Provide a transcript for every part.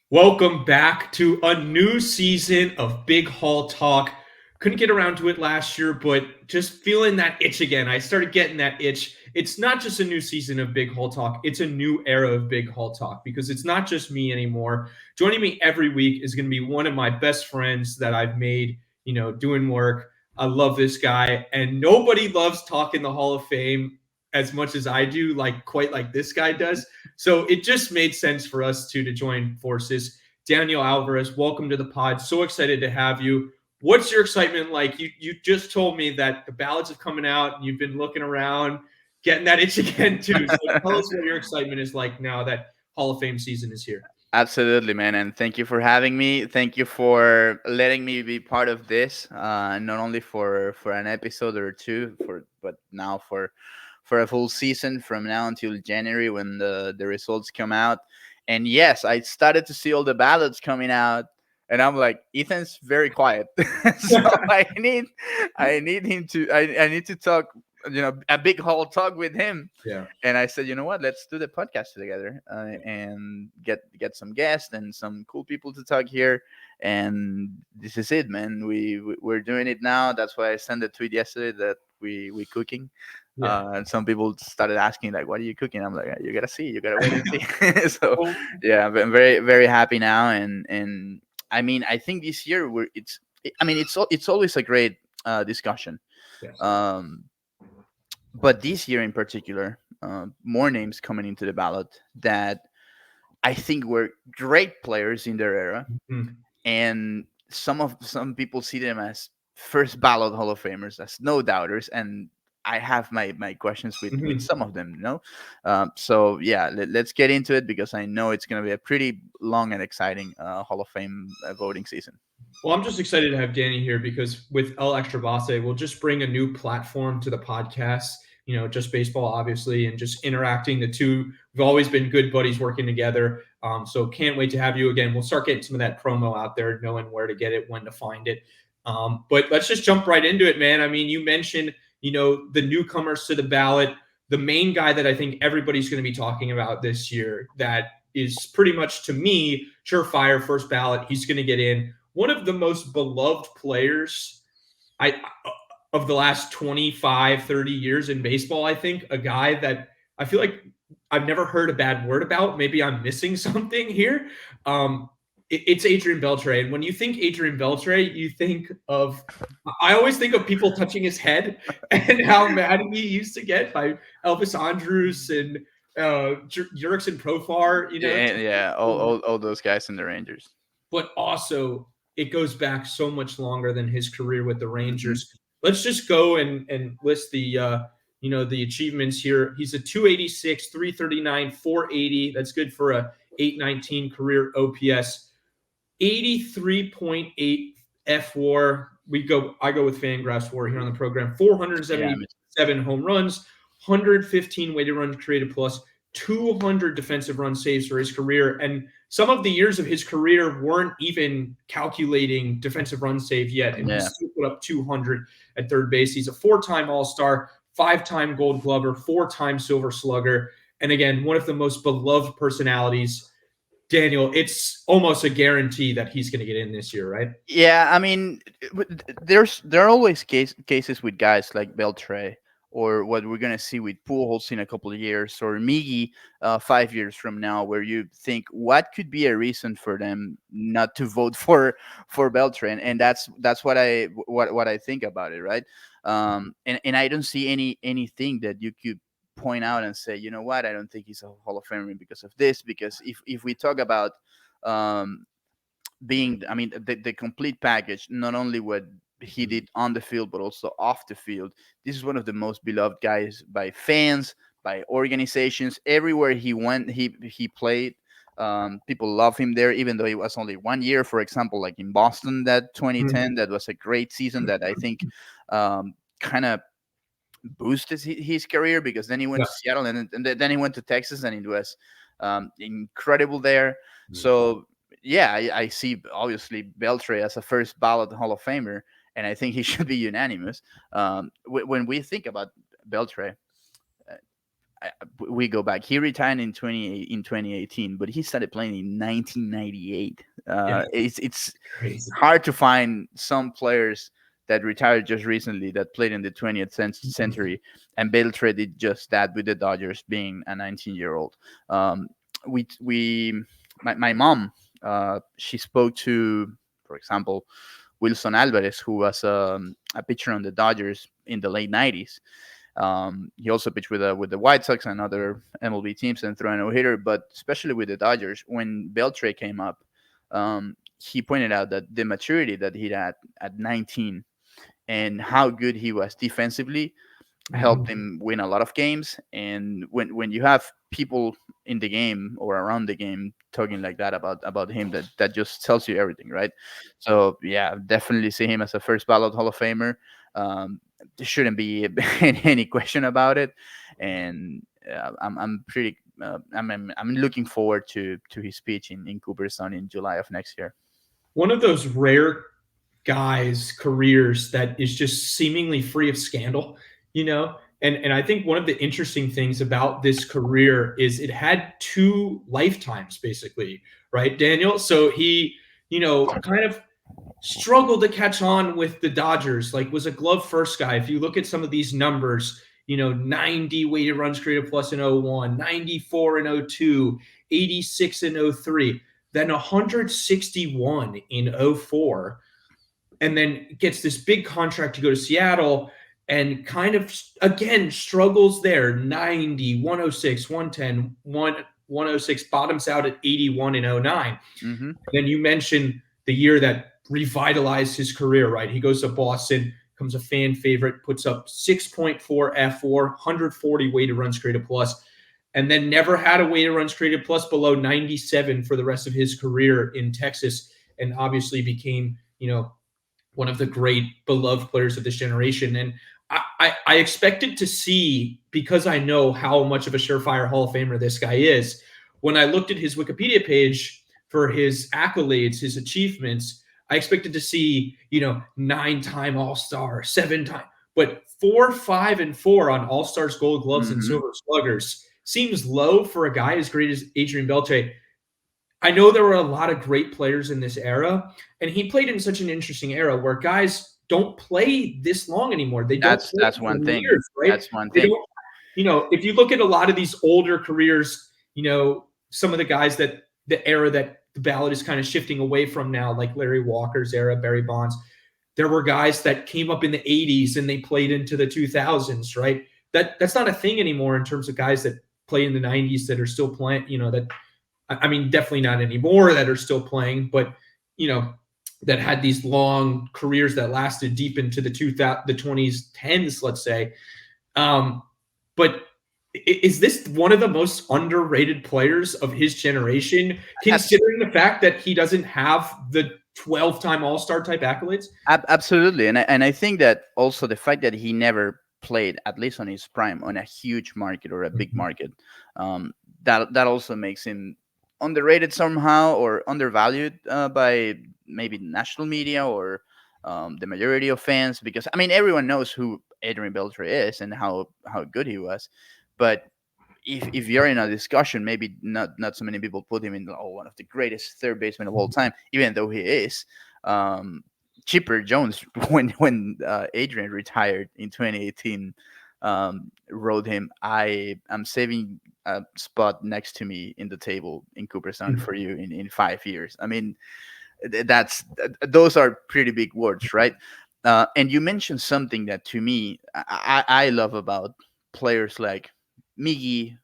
Welcome back to a new season of Big Hall Talk. Couldn't get around to it last year, but just feeling that itch again. I started getting that itch. It's not just a new season of Big Hall Talk, it's a new era of Big Hall Talk because it's not just me anymore. Joining me every week is going to be one of my best friends that I've made, doing work. I love this guy, and nobody loves talking the Hall of Fame as much as I do, like quite like this guy does. So it just made sense for us to join forces. Daniel Alvarez, welcome to the pod. So excited to have you. What's your excitement like? You just told me that the ballots have coming out and you've been looking around, getting that itch again too. So tell us what your excitement is like now that Hall of Fame season is here. Absolutely, man, and thank you for having me. Thank you for letting me be part of this. Not only for an episode or two, but now for a full season from now until January when the results come out. And yes, I started to see all the ballots coming out, and I'm like, Ethan's very quiet, so I need him to I need to talk, a big whole talk with him. Yeah. And I said, you know what? Let's do the podcast together and get some guests and some cool people to talk here. And this is it, man. We're doing it now. That's why I sent a tweet yesterday that we cooking. Yeah. And some people started asking like, "What are you cooking?" I'm like, "You gotta see. You gotta wait and see." So yeah, I'm very very happy now. And I mean, I think this year it's always a great discussion. Yes. Um, but this year in particular, more names coming into the ballot that I think were great players in their era, Mhm. and some people see them as first ballot Hall of Famers, as no doubters, and I have my questions with Mhm. some of them, so yeah, let's get into it because I know it's going to be a pretty long and exciting Hall of Fame voting season. Well, I'm just excited to have Danny here because with El Extra Base, we'll just bring a new platform to the podcast. Just baseball, obviously, and just interacting the two. We've always been good buddies working together. So can't wait to have you again. We'll start getting some of that promo out there, knowing where to get it, when to find it. But let's just jump right into it, man. I mean, you mentioned, the newcomers to the ballot. The main guy that I think everybody's going to be talking about this year that is pretty much to me surefire first ballot. He's going to get in one of the most beloved players I of the last 25, 30 years in baseball. I think a guy that I feel like I've never heard a bad word about. Maybe I'm missing something here. It's Adrian Beltre. And when you think Adrian Beltre, you think of I always think of people touching his head and how mad he used to get by Elvis Andrus and Jurickson Profar, Yeah, yeah, all those guys in the Rangers. but also it goes back so much longer than his career with the Hmm. Rangers. Let's just go and list the achievements here. He's a 286, 339, 480. That's good for a 819 career OPS. 83.8 F WAR. I go with Fangraphs WAR here on the program. Yeah, 477 home runs, 115 weighted runs created plus, 200 defensive run saves for his career. And some of the years of his career weren't even calculating defensive run save yet, and he yeah. still put up 200 at third base. He's a four-time All-Star, five-time Gold Glover, four-time Silver Slugger, and again, one of the most beloved personalities. Daniel, it's almost a guarantee that he's going to get in this year, right? Yeah, I mean, there are always cases with guys like Beltre, or what we're gonna see with Pujols in a couple of years, or Miggy 5 years from now, where you think what could be a reason for them not to vote for Beltre, and that's what I think about it, right? And I don't see anything that you could point out and say, you know what, I don't think he's a Hall of Famer because of this, because if we talk about um, being, I mean, the complete package, not only what he did on the field but also off the field, this is one of the most beloved guys by fans, by organizations. Everywhere he went, he played. People love him there, even though it was only 1 year. For example, like in Boston, that 2010, that was a great season that I think kind of boosted his career, because then he went Yeah. to Seattle, and then he went to Texas, and it was incredible there. So yeah, I see obviously Beltre as a first ballot Hall of Famer, and I think he should be unanimous. When we think about Beltre, we go back. He retired in 2018, but he started playing in 1998. Yeah, It's crazy. hard to find some players that retired just recently that played in the 20th century, and Beltre did just that with the Dodgers, being a 19-year-old. We my mom, she spoke to, for example, Wilson Alvarez, who was a pitcher on the Dodgers in the late 90s. He also pitched with the White Sox and other MLB teams and threw a no-hitter, but especially with the Dodgers, when Beltre came up, he pointed out that the maturity that he had at 19 and how good he was defensively helped Mhm. him win a lot of games. And when you have people in the game or around the game talking like that about him, that just tells you everything, right? So yeah, definitely see him as a first ballot Hall of Famer. There shouldn't be any question about it. And I'm pretty I'm looking forward to his speech in Cooperstown in July of next year. One of those rare guys' careers that is just seemingly free of scandal, you know? And I think one of the interesting things about this career is it had two lifetimes, basically, right, Daniel? So he, kind of struggled to catch on with the Dodgers, like was a glove first guy. If you look at some of these numbers, 90 weighted runs created plus in 01, 94 in 02, 86 in 03, then 161 in 04, and then gets this big contract to go to Seattle and kind of again struggles there. 90, 106, 110, 106, bottoms out at 81 in 09. Mm-hmm. Then you mentioned the year that revitalized his career, right? He goes to Boston, becomes a fan favorite, puts up 6.4 F4, 140 weighted runs created plus, and then never had a weighted runs created plus below 97 for the rest of his career in Texas, and obviously became, one of the great beloved players of this generation. And I expected to see, because I know how much of a surefire Hall of Famer this guy is, when I looked at his Wikipedia page for his accolades, his achievements, I expected to see, 9-time All-Star, 7-time, but 4, 5, and 4 on All-Stars, Gold Gloves, and Mm-hmm. Silver Sluggers seems low for a guy as great as Adrian Beltre. I know there were a lot of great players in this era, and he played in such an interesting era where guys don't play this long anymore. They don't play That's for one thing. years, right? That's one They thing. don't, if you look at a lot of these older careers, some of the guys that the era that the ballot is kind of shifting away from now, like Larry Walker's era, Barry Bonds, there were guys that came up in the 80s and they played into the 2000s, right? That's not a thing anymore in terms of guys that play in the 90s that are still playing, that I mean, definitely not anymore that are still playing, but that had these long careers that lasted deep into the 20s, 10s, let's say. But is this one of the most underrated players of his generation, Abs- considering the fact that he doesn't have the 12-time All-Star type accolades? Absolutely, and I think that also the fact that he never played, at least on his prime, on a huge market or a big Mhm. market, that also makes him underrated somehow or undervalued by maybe national media or the majority of fans. Because I mean, everyone knows who Adrian Beltre is and how good he was, but if you're in a discussion, maybe not so many people put him in one of the greatest third basemen of all time, even though he is. Um, Chipper Jones, when Adrian retired in 2018, wrote him, "I am saving a spot next to me in the table in Cooperstown for you in 5 years." I mean, those are pretty big words, right? And you mentioned something that to me I love about players like Miggy,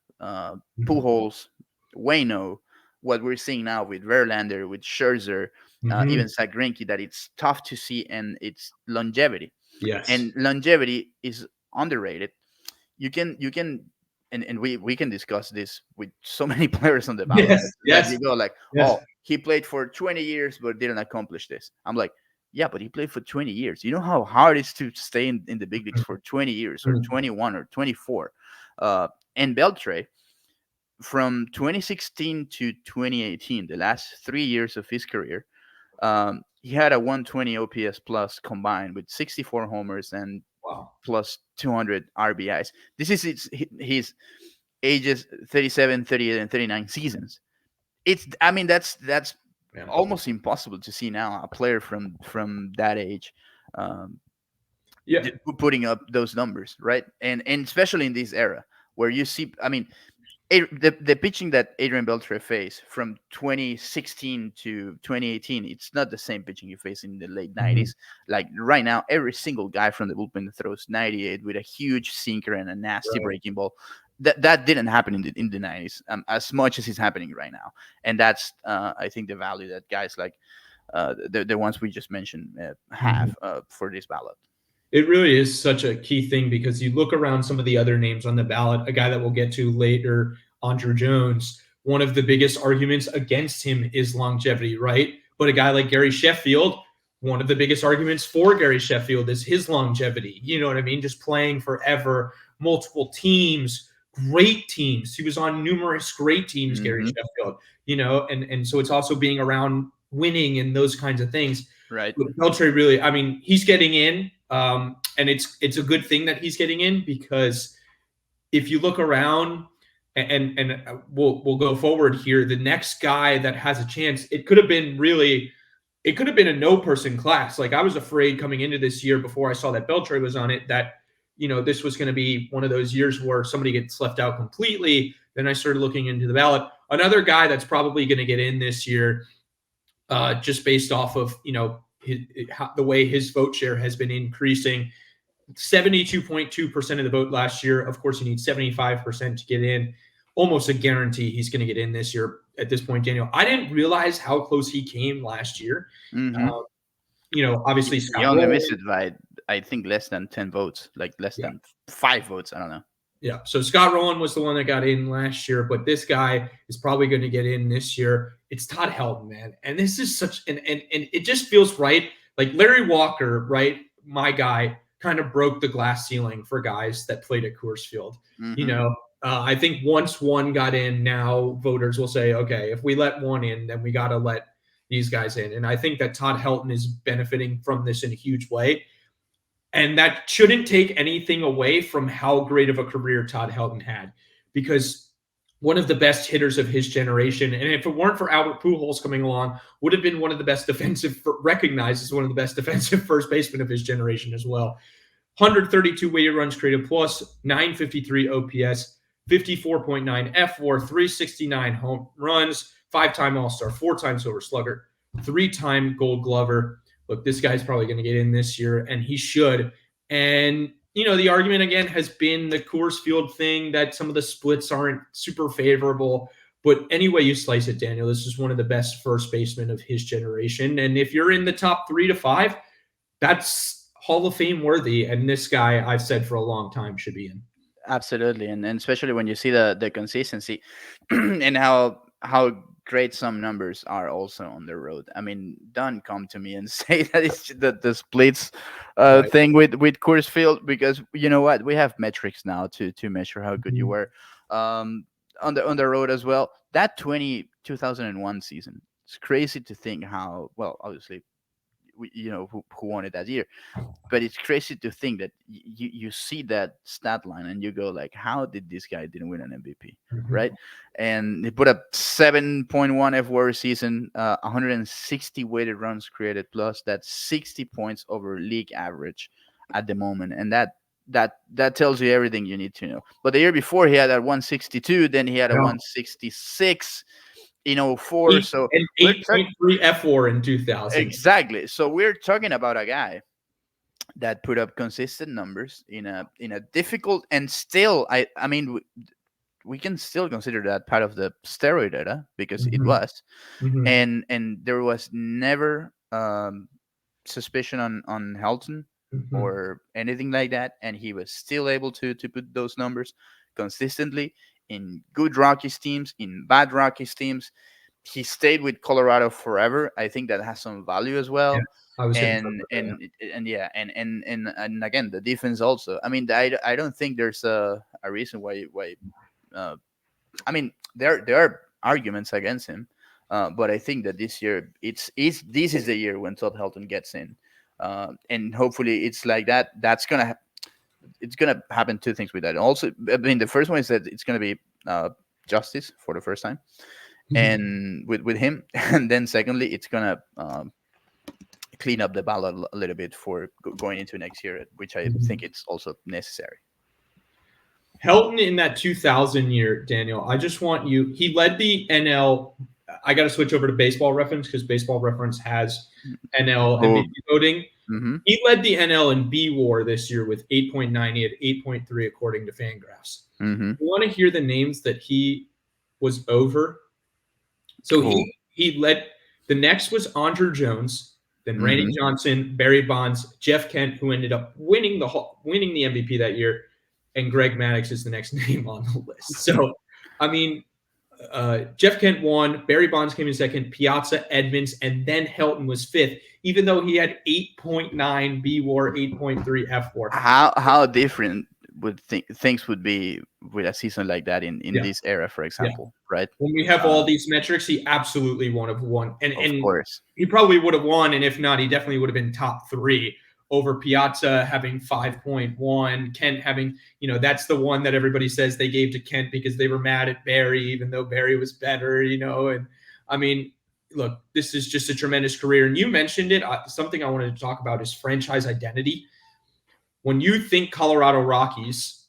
Pujols, Wayno, what we're seeing now with Verlander, with Scherzer, even Mhm. Zach Greinke, that it's tough to see and it's longevity. Yes. And longevity is underrated. You can and we can discuss this with so many players on the ballot Yes. that Yes. you go like, Yes. oh, he played for 20 years but didn't accomplish this. I'm like, yeah, but he played for 20 years. You know how hard it is to stay in the big leagues for 20 years or Mhm. 21 or 24. And Beltre, from 2016 to 2018, the last 3 years of his career, he had a 120 OPS plus combined with 64 homers and Wow. plus 200 RBIs. This is his ages 37, 38, and 39 seasons. I mean, that's Yeah. almost impossible to see now, a player from that age um, Yeah. putting up those numbers, right? And especially in this era where you see, I mean, the pitching that Adrian Beltre faced from 2016 to 2018, it's not the same pitching you face in the late Mhm. 90s. Like right now, every single guy from the bullpen throws 98 with a huge sinker and a nasty Right. breaking ball. That didn't happen in the 90s as much as is happening right now, and that's I think the value that guys like the ones we just mentioned Mhm. have for this ballot. It really is such a key thing because you look around some of the other names on the ballot, a guy that we'll get to later, Andrew Jones. One of the biggest arguments against him is longevity, right? But a guy like Gary Sheffield, one of the biggest arguments for Gary Sheffield is his longevity. You know what I mean? Just playing forever, multiple teams, great teams. He was on numerous great teams, Gary Hmm. Sheffield, and so it's also being around winning and those kinds of things. Right. Beltre really, I mean, he's getting in, and it's a good thing that he's getting in because if you look around and we'll go forward here, the next guy that has a chance, it could have been a no person class. Like I was afraid coming into this year before I saw that Beltre was on it that this was going to be one of those years where somebody gets left out completely. Then I started looking into the ballot. Another guy that's probably going to get in this year just based off of the way his vote share has been increasing. 72.2% of the vote last year. Of course, you need 75% to get in. Almost a guarantee he's going to get in this year at this point, Daniel. I didn't realize how close he came last year. Hmm. Uh, Obviously He Scott only Rowland. missed it by, I think, less than 10 votes, like less Yeah. than 5 votes. I don't know. Yeah. So Scott Rowland was the one that got in last year, but this guy is probably going to get in this year. It's Todd Helton, man. And this is such and it just feels right. Like Larry Walker, right? My guy kind of broke the glass ceiling for guys that played at Coors Field. Hmm. I think once one got in, now voters will say, okay, if we let one in, then we got to let these guys in. And I think that Todd Helton is benefiting from this in a huge way. And that shouldn't take anything away from how great of a career Todd Helton had, because one of the best hitters of his generation, and if it weren't for Albert Pujols coming along, would have been one of the best recognized as one of the best defensive first basemen of his generation as well. 132 weighted runs created plus, 953 OPS, 54.9 F4, 369 home runs, 5-time All-Star, 4-time Silver Slugger, 3-time Gold Glover. Look, this guy's probably going to get in this year, and he should. And, the argument, again, has been the Coors Field thing that some of the splits aren't super favorable. But any way you slice it, Daniel, this is one of the best first basemen of his generation. And if you're in the top 3 to 5, that's Hall of Fame worthy. And this guy, I've said for a long time, should be in. Absolutely. And especially when you see the consistency and how great some numbers are also on the road. I mean, don't come to me and say that it's the splits Right. thing with Coors Field, because you know what, we have metrics now to measure how good you Mhm. were on the road as well. That 2001 season, it's crazy to think how well. Obviously, who won it that year, but it's crazy to think that you see that stat line and you go like, how did this guy didn't win an MVP, Mhm. right? And he put up 7.1 FWAR season, 160 weighted runs created plus. That's 60 points over league average at the moment, and that tells you everything you need to know. But the year before he had a 162, then he had a Yeah. 166 in 04. So And we're talking 8.3 F4 in 2000. exactly. So we're talking about a guy that put up consistent numbers in a difficult, and still I mean we can still consider that part of the steroid era, because it Mhm. was, Mhm. and there was never suspicion on Helton Mhm. or anything like that, and he was still able to put those numbers consistently in good Rockies teams, in bad Rockies teams. He stayed with Colorado forever. I think that has some value as Yeah, well. I was going to talk And about that. and yeah, and again, the defense also. I mean, I don't think there's a reason why. Uh, I mean, there are arguments against him, but I think that this year this is the year when Todd Helton gets in, and hopefully it's like that. It's gonna happen two things with that. Also, I mean, the first one is that it's gonna be justice for the first time, Mhm. and with him. And then secondly, it's gonna clean up the ballot a little bit for going into next year, which I think it's also necessary. Helton in that 2000 year, Daniel, I just want you, he led the NL. I got to switch over to baseball reference because baseball reference has NL Oh, MVP voting. mm-hmm. He led the NL in B WAR this year with 8.9. He had 8.3 according to Fangraphs. Mm-hmm. You want to hear the names that he was over? So Oh, he led. The next was Andrew Jones, then Randy mm-hmm. Johnson, Barry Bonds, Jeff Kent, who ended up winning the MVP that year, and Greg Maddux is the next name on the list. So, I mean, Jeff Kent won, Barry Bonds came in second, Piazza, Edmonds, and then Helton was fifth, even though he had 8.9 B WAR, 8.3 F WAR. How different would things would be with a season like that in Yeah, this era, for yeah. example, right? When we have all these metrics, he absolutely would have won. Of And course. he probably would have won. And if not, he definitely would have been top three over Piazza having 5.1, Kent having, that's the one that everybody says they gave to Kent because they were mad at Barry, even though Barry was better, And I mean, look, this is just a tremendous career. And you mentioned it. Something I wanted to talk about is franchise identity. When you think Colorado Rockies,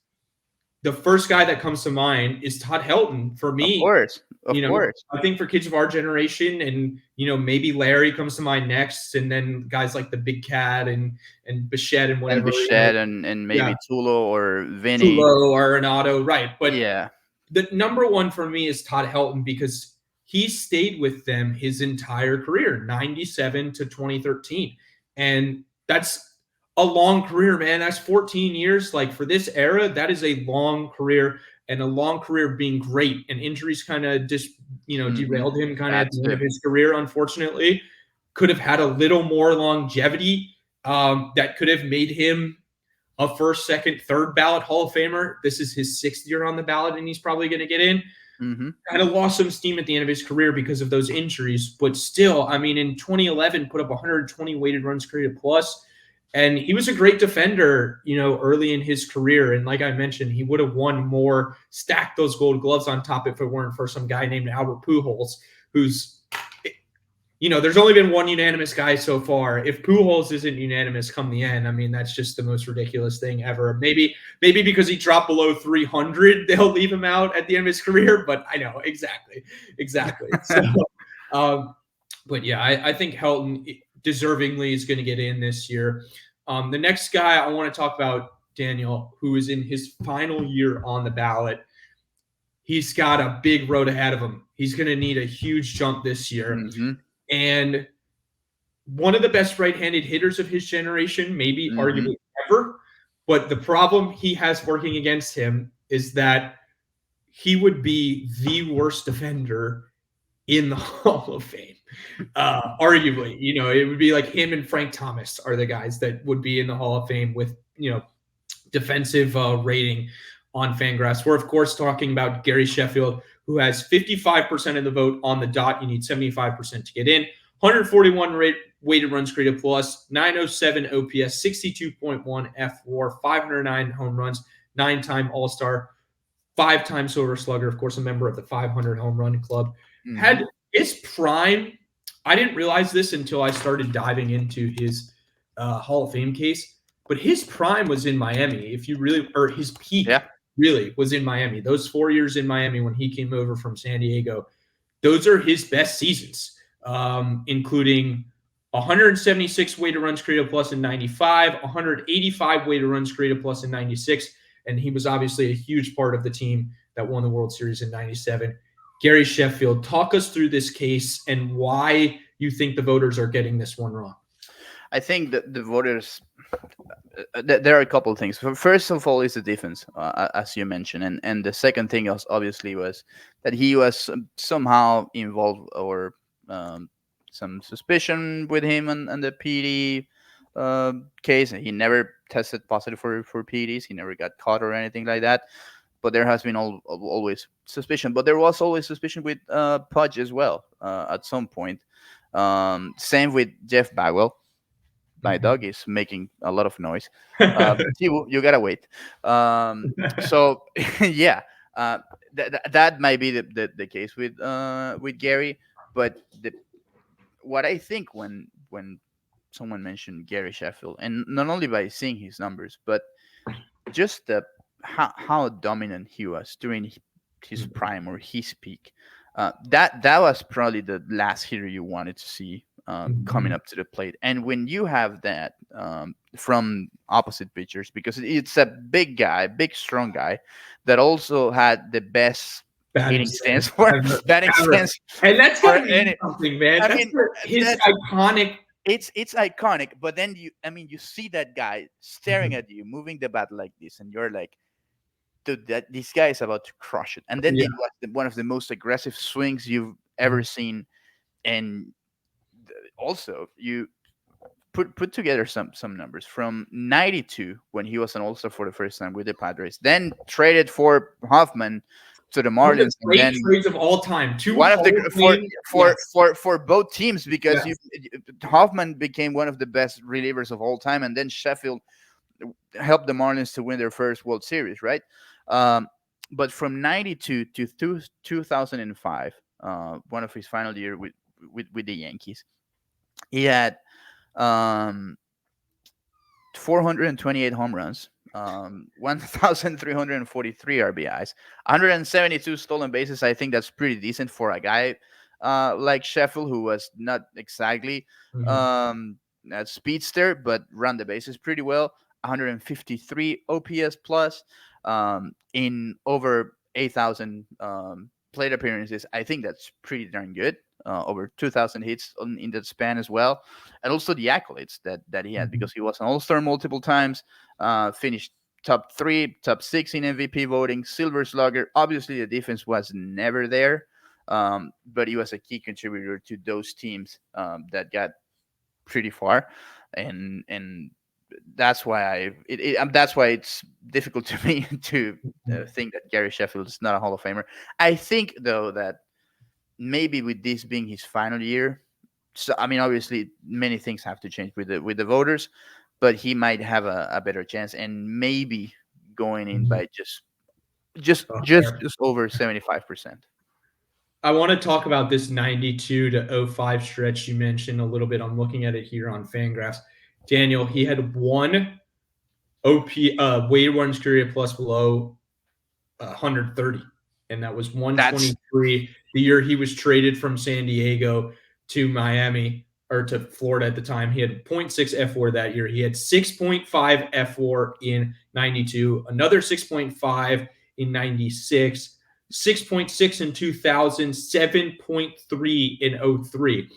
the first guy that comes to mind is Todd Helton for Of me. course. Of course. I think for kids of our generation, and maybe Larry comes to mind next, and then guys like the Big Cat and Bichette and whatever, And Bichette and maybe Tulo or Vinny. Tulo or Renato, right? But yeah, the number one for me is Todd Helton because he stayed with them his entire career, 97 to 2013, and that's a long career, man. That's 14 years. Like for this era, that is a long career and a long career being great. And injuries kind of just, derailed him kind of at the end of his career, unfortunately. Could have had a little more longevity that could have made him a first, second, third ballot Hall of Famer. This is his sixth year on the ballot, and he's probably going to get in. Kind of lost some steam at the end of his career because of those injuries. But still, I mean, in 2011, put up 120 weighted runs created plus. And he was a great defender, early in his career. And like I mentioned, he would have won more, stacked those gold gloves on top if it weren't for some guy named Albert Pujols, who's, there's only been one unanimous guy so far. If Pujols isn't unanimous come the end, I mean, that's just the most ridiculous thing ever. Maybe because he dropped below 300, they'll leave him out at the end of his career. But I know, exactly. So, but yeah, I think Helton deservingly is going to get in this year. The next guy I want to talk about, Daniel, who is in his final year on the ballot. He's got a big road ahead of him. He's going to need a huge jump this year. And one of the best right-handed hitters of his generation, maybe arguably ever. But the problem he has working against him is that he would be the worst defender in the Hall of Fame. Arguably, it would be like him and Frank Thomas are the guys that would be in the Hall of Fame with, defensive rating on Fangraphs. We're, of course, talking about Gary Sheffield, who has 55% of the vote on the dot. You need 75% to get in. 141 weighted runs created plus, 907 OPS, 62.1 FWAR, 509 home runs, 9-time All-Star, 5-time Silver Slugger, of course, a member of the 500 home run club. Had his prime, I didn't realize this until I started diving into his Hall of Fame case, but his prime was in Miami. His peak really was in Miami. Those 4 years in Miami when he came over from San Diego, those are his best seasons, including 176 weighted runs created plus in 95, 185 weighted runs created plus in 96, and he was obviously a huge part of the team that won the World Series in 97. Gary Sheffield, talk us through this case and why you think the voters are getting this one wrong. I think that the voters, there are a couple of things. First of all, is the defense, as you mentioned, and the second thing obviously was that he was somehow involved or some suspicion with him and the PD case. He never tested positive for PEDs. He never got caught or anything like that. But there has been always suspicion. But there was always suspicion with Pudge as well at some point. Same with Jeff Bagwell. My dog is making a lot of noise. You gotta wait. So yeah, that might be the case with Gary, but what I think when someone mentioned Gary Sheffield, and not only by seeing his numbers, but just the how dominant he was during his prime or his peak. That was probably the last hitter you wanted to see coming up to the plate. And when you have that from opposite pitchers, because it's a big guy, big strong guy, that also had the best hitting stance for batting stance, and that's for gotta be something, man. I mean, His iconic. it's iconic. But then you see that guy staring at you, moving the bat like this, and you're like, dude, that this guy is about to crush it. And then Yeah. it was one of the most aggressive swings you've ever seen. And also, you put together some numbers from '92 when he was an All-Star for the first time with the Padres, then traded for Hoffman to the One of Marlins, the great and then trades of all time. one of the for both teams, because Hoffman became one of the best relievers of all time, and then Sheffield helped the Marlins to win their first World Series, right? But from '92 to 2005, one of his final year with the Yankees, he had 428 home runs, 1,343 RBIs, 172 stolen bases. I think that's pretty decent for a guy like Sheffield, who was not exactly a speedster, but run the bases pretty well. 153 OPS plus, in over 8,000 plate appearances. I think that's pretty darn good. Over 2,000 hits in that span as well, and also the accolades that he had, because he was an All-Star multiple times, finished top 3, top 6 in MVP voting, Silver Slugger. Obviously, the defense was never there, but he was a key contributor to those teams that got pretty far, and that's why that's why it's difficult to me to think that Gary Sheffield is not a Hall of Famer. I think, though, that maybe with this being his final year, so I mean, obviously many things have to change with the voters, but he might have a better chance, and maybe going in by just over 75%. I want to talk about this 92 to 05 stretch you mentioned a little bit. I'm looking at it here on Fangraphs. Daniel, he had one weighted runs created plus below 130, and that was 123. The year he was traded from San Diego to Miami, or to Florida at the time. He had 0.6 F4 that year. He had 6.5 F4 in 92, another 6.5 in 96, 6.6 in 2000, 7.3 in 03.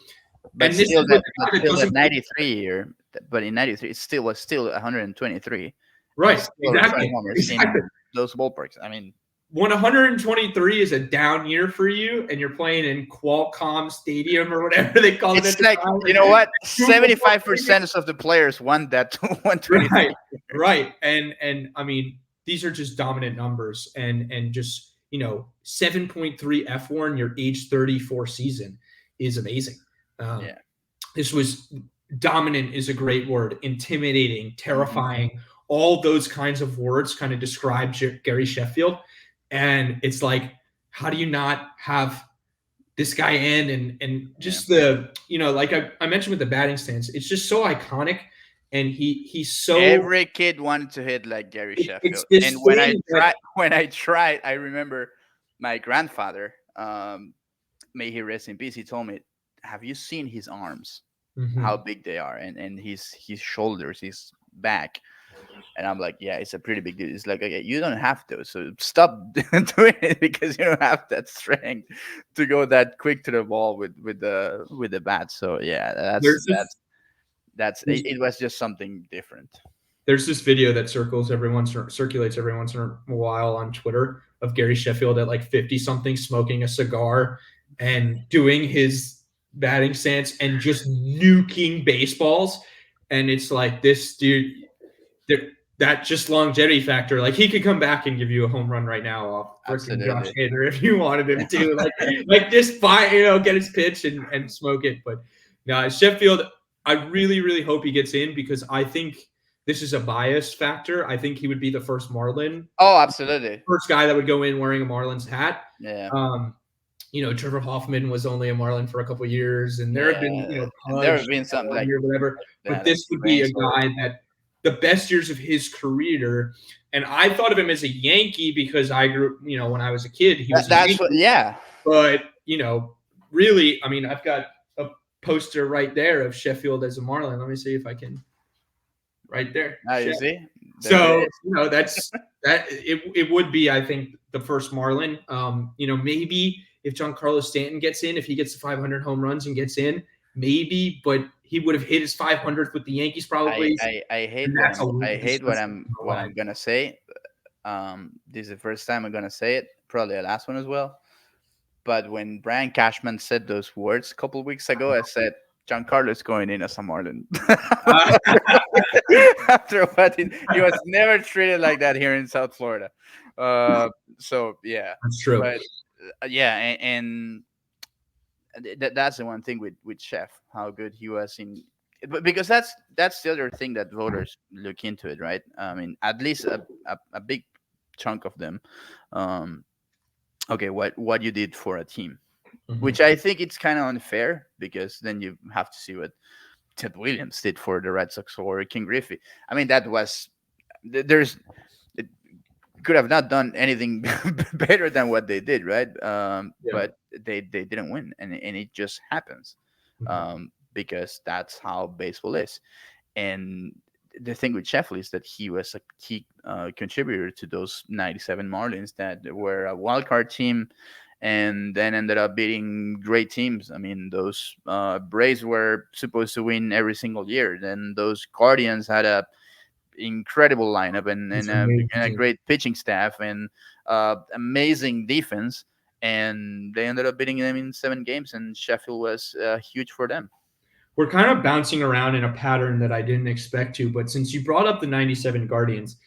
But and still, that 93 year, but in 93, it was still 123. Right, exactly. In those ballparks. I mean, when 123 is a down year for you, and you're playing in Qualcomm Stadium or whatever they call it, it's like, you know what? 75% of the players won that 123. Right. And I mean, these are just dominant numbers, and just, 7.3 F4 in your age 34 season is amazing. This was dominant is a great word. Intimidating, terrifying, all those kinds of words kind of describe Gary Sheffield. And it's like, how do you not have this guy in? And just the, like I mentioned with the batting stance, it's just so iconic. And he's so, every kid wanted to hit like Gary Sheffield. And when I tried, I remember my grandfather, may he rest in peace, he told me, have you seen his arms? How big they are, and his shoulders, his back. And I'm like, yeah, it's a pretty big deal. It's like, okay, you don't have to, so stop doing it, because you don't have that strength to go that quick to the ball with the bat. So yeah, it was just something different. There's this video that circulates every once in a while on Twitter of Gary Sheffield at like 50 something, smoking a cigar and doing his batting stance and just nuking baseballs. And it's like, this dude, that just longevity factor, like he could come back and give you a home run right now off freaking Josh Hader if you wanted him to, like just get his pitch and smoke it. But no, Sheffield, I really, really hope he gets in, because I think this is a bias factor. I think he would be the first Marlin, Oh, absolutely. first guy that would go in wearing a Marlins hat. Yeah. Trevor Hoffman was only a Marlin for a couple of years, and there have been, Yeah. And there Pudge have been some like or whatever. But like this would be a Rainsford. guy that the best years of his career, and I thought of him as a Yankee because I grew, when I was a kid, he was a That's Yankee. what. Yeah. But really, I mean, I've got a poster right there of Sheffield as a Marlin. Let me see if I can. Right there. Now you see. There So it is. that's that. It would be, I think, the first Marlin. Maybe if Giancarlo Stanton gets in, if he gets to 500 home runs and gets in, maybe. But he would have hit his 500th with the Yankees probably. I hate And what that's I hate what disgusting. I'm gonna say. This is the first time I'm gonna say it. Probably the last one as well. But when Brian Cashman said those words a couple of weeks ago, I said Giancarlo's going in as a Marlin. After what he was never treated like that here in South Florida. So yeah, That's true. but yeah, and that's the one thing with Chef, how good he was in. But because that's the other thing that voters look into it, right? I mean, at least a big chunk of them. Okay, what you did for a team, which I think it's kind of unfair because then you have to see what Ted Williams did for the Red Sox or King Griffey. I mean, that was there's it could have not done anything better than what they did, right? But they didn't win, and it just happens because that's how baseball is. And the thing with Sheffield is that he was a key contributor to those 97 Marlins that were a wild card team and then ended up beating great teams. I mean, those Braves were supposed to win every single year. Then those Guardians had a incredible lineup and a great pitching staff and amazing defense. And they ended up beating them in 7 games, and Sheffield was huge for them. We're kind of bouncing around in a pattern that I didn't expect to, but since you brought up the 97 Guardians,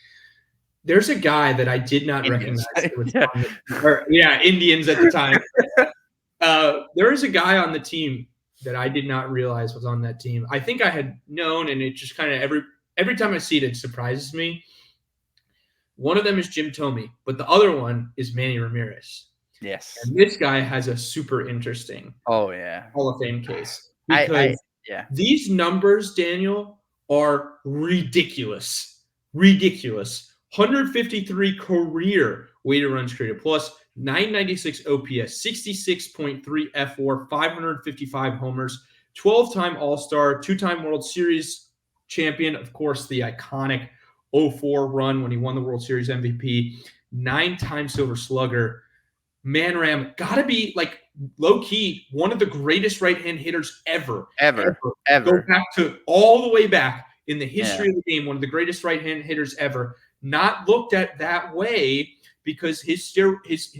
there's a guy that I did not Indians. recognize. Indians at the time. There is a guy on the team that I did not realize was on that team. I think I had known, and it just kind of every time I see it, it surprises me. One of them is Jim Thome, but the other one is Manny Ramirez. Yes. And this guy has a super interesting Hall of Fame case. Because these numbers, Daniel, are ridiculous. Ridiculous. 153 career weighted runs created, plus 996 OPS, 66.3 F4, 555 homers, 12-time All-Star, 2-time World Series champion, of course, the iconic 04 run when he won the World Series MVP, 9-time Silver Slugger. Man Ram, gotta be like low-key one of the greatest right-hand hitters ever. Go back to all the way back in the history of the game, one of the greatest right-hand hitters ever. Not looked at that way because his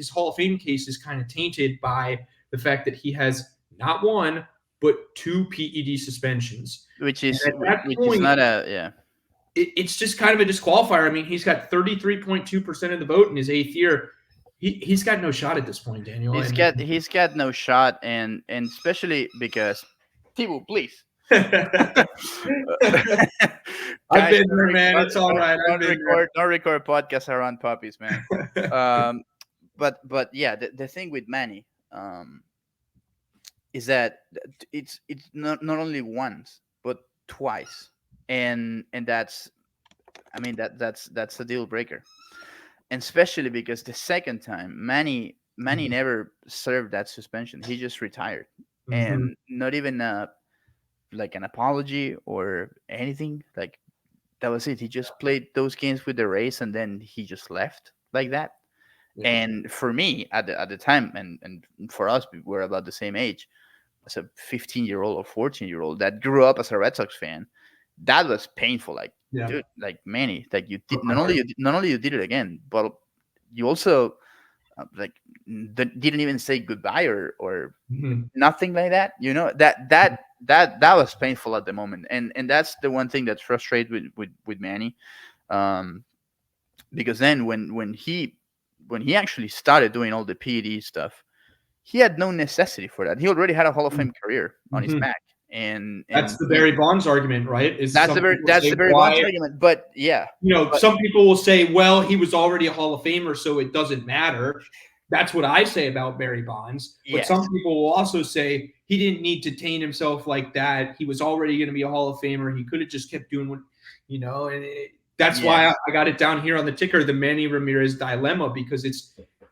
Hall of Fame case is kind of tainted by the fact that he has not one but 2 PED suspensions, which is not a It's just kind of a disqualifier. I mean, he's got 33.2% of the vote in his 8th year. He's got no shot at this point, Daniel. He's got no shot, and especially because Tibu, please. I've been there, man. It's all right. Don't record podcasts around puppies, man. But yeah, the thing with Manny is that it's not only once but twice, and that's a deal breaker, and especially because the second time Manny never served that suspension. He just retired, and not even like an apology or anything. Like that was it. He just played those games with the Rays, and then he just left like that. Yeah. And for me at the time, and for us, we were about the same age, as a 15-year-old or 14-year-old that grew up as a Red Sox fan. That was painful. Like, dude, like Manny, like you did not only you did it again, but you also didn't even say goodbye or nothing like that. You know, that was painful at the moment, and that's the one thing that's frustrated with Manny, because then when he actually started doing all the PED stuff, he had no necessity for that. He already had a Hall of Fame career on his back, That's the Barry Bonds argument, right? Is That's some people say the Barry Bonds why, argument. But yeah, some people will say, well, he was already a Hall of Famer, so it doesn't matter. That's what I say about Barry Bonds. But yes, some people will also say he didn't need to taint himself like that. He was already going to be a Hall of Famer. He could have just kept doing what, and that's why I got it down here on the ticker, the Manny Ramirez dilemma, because it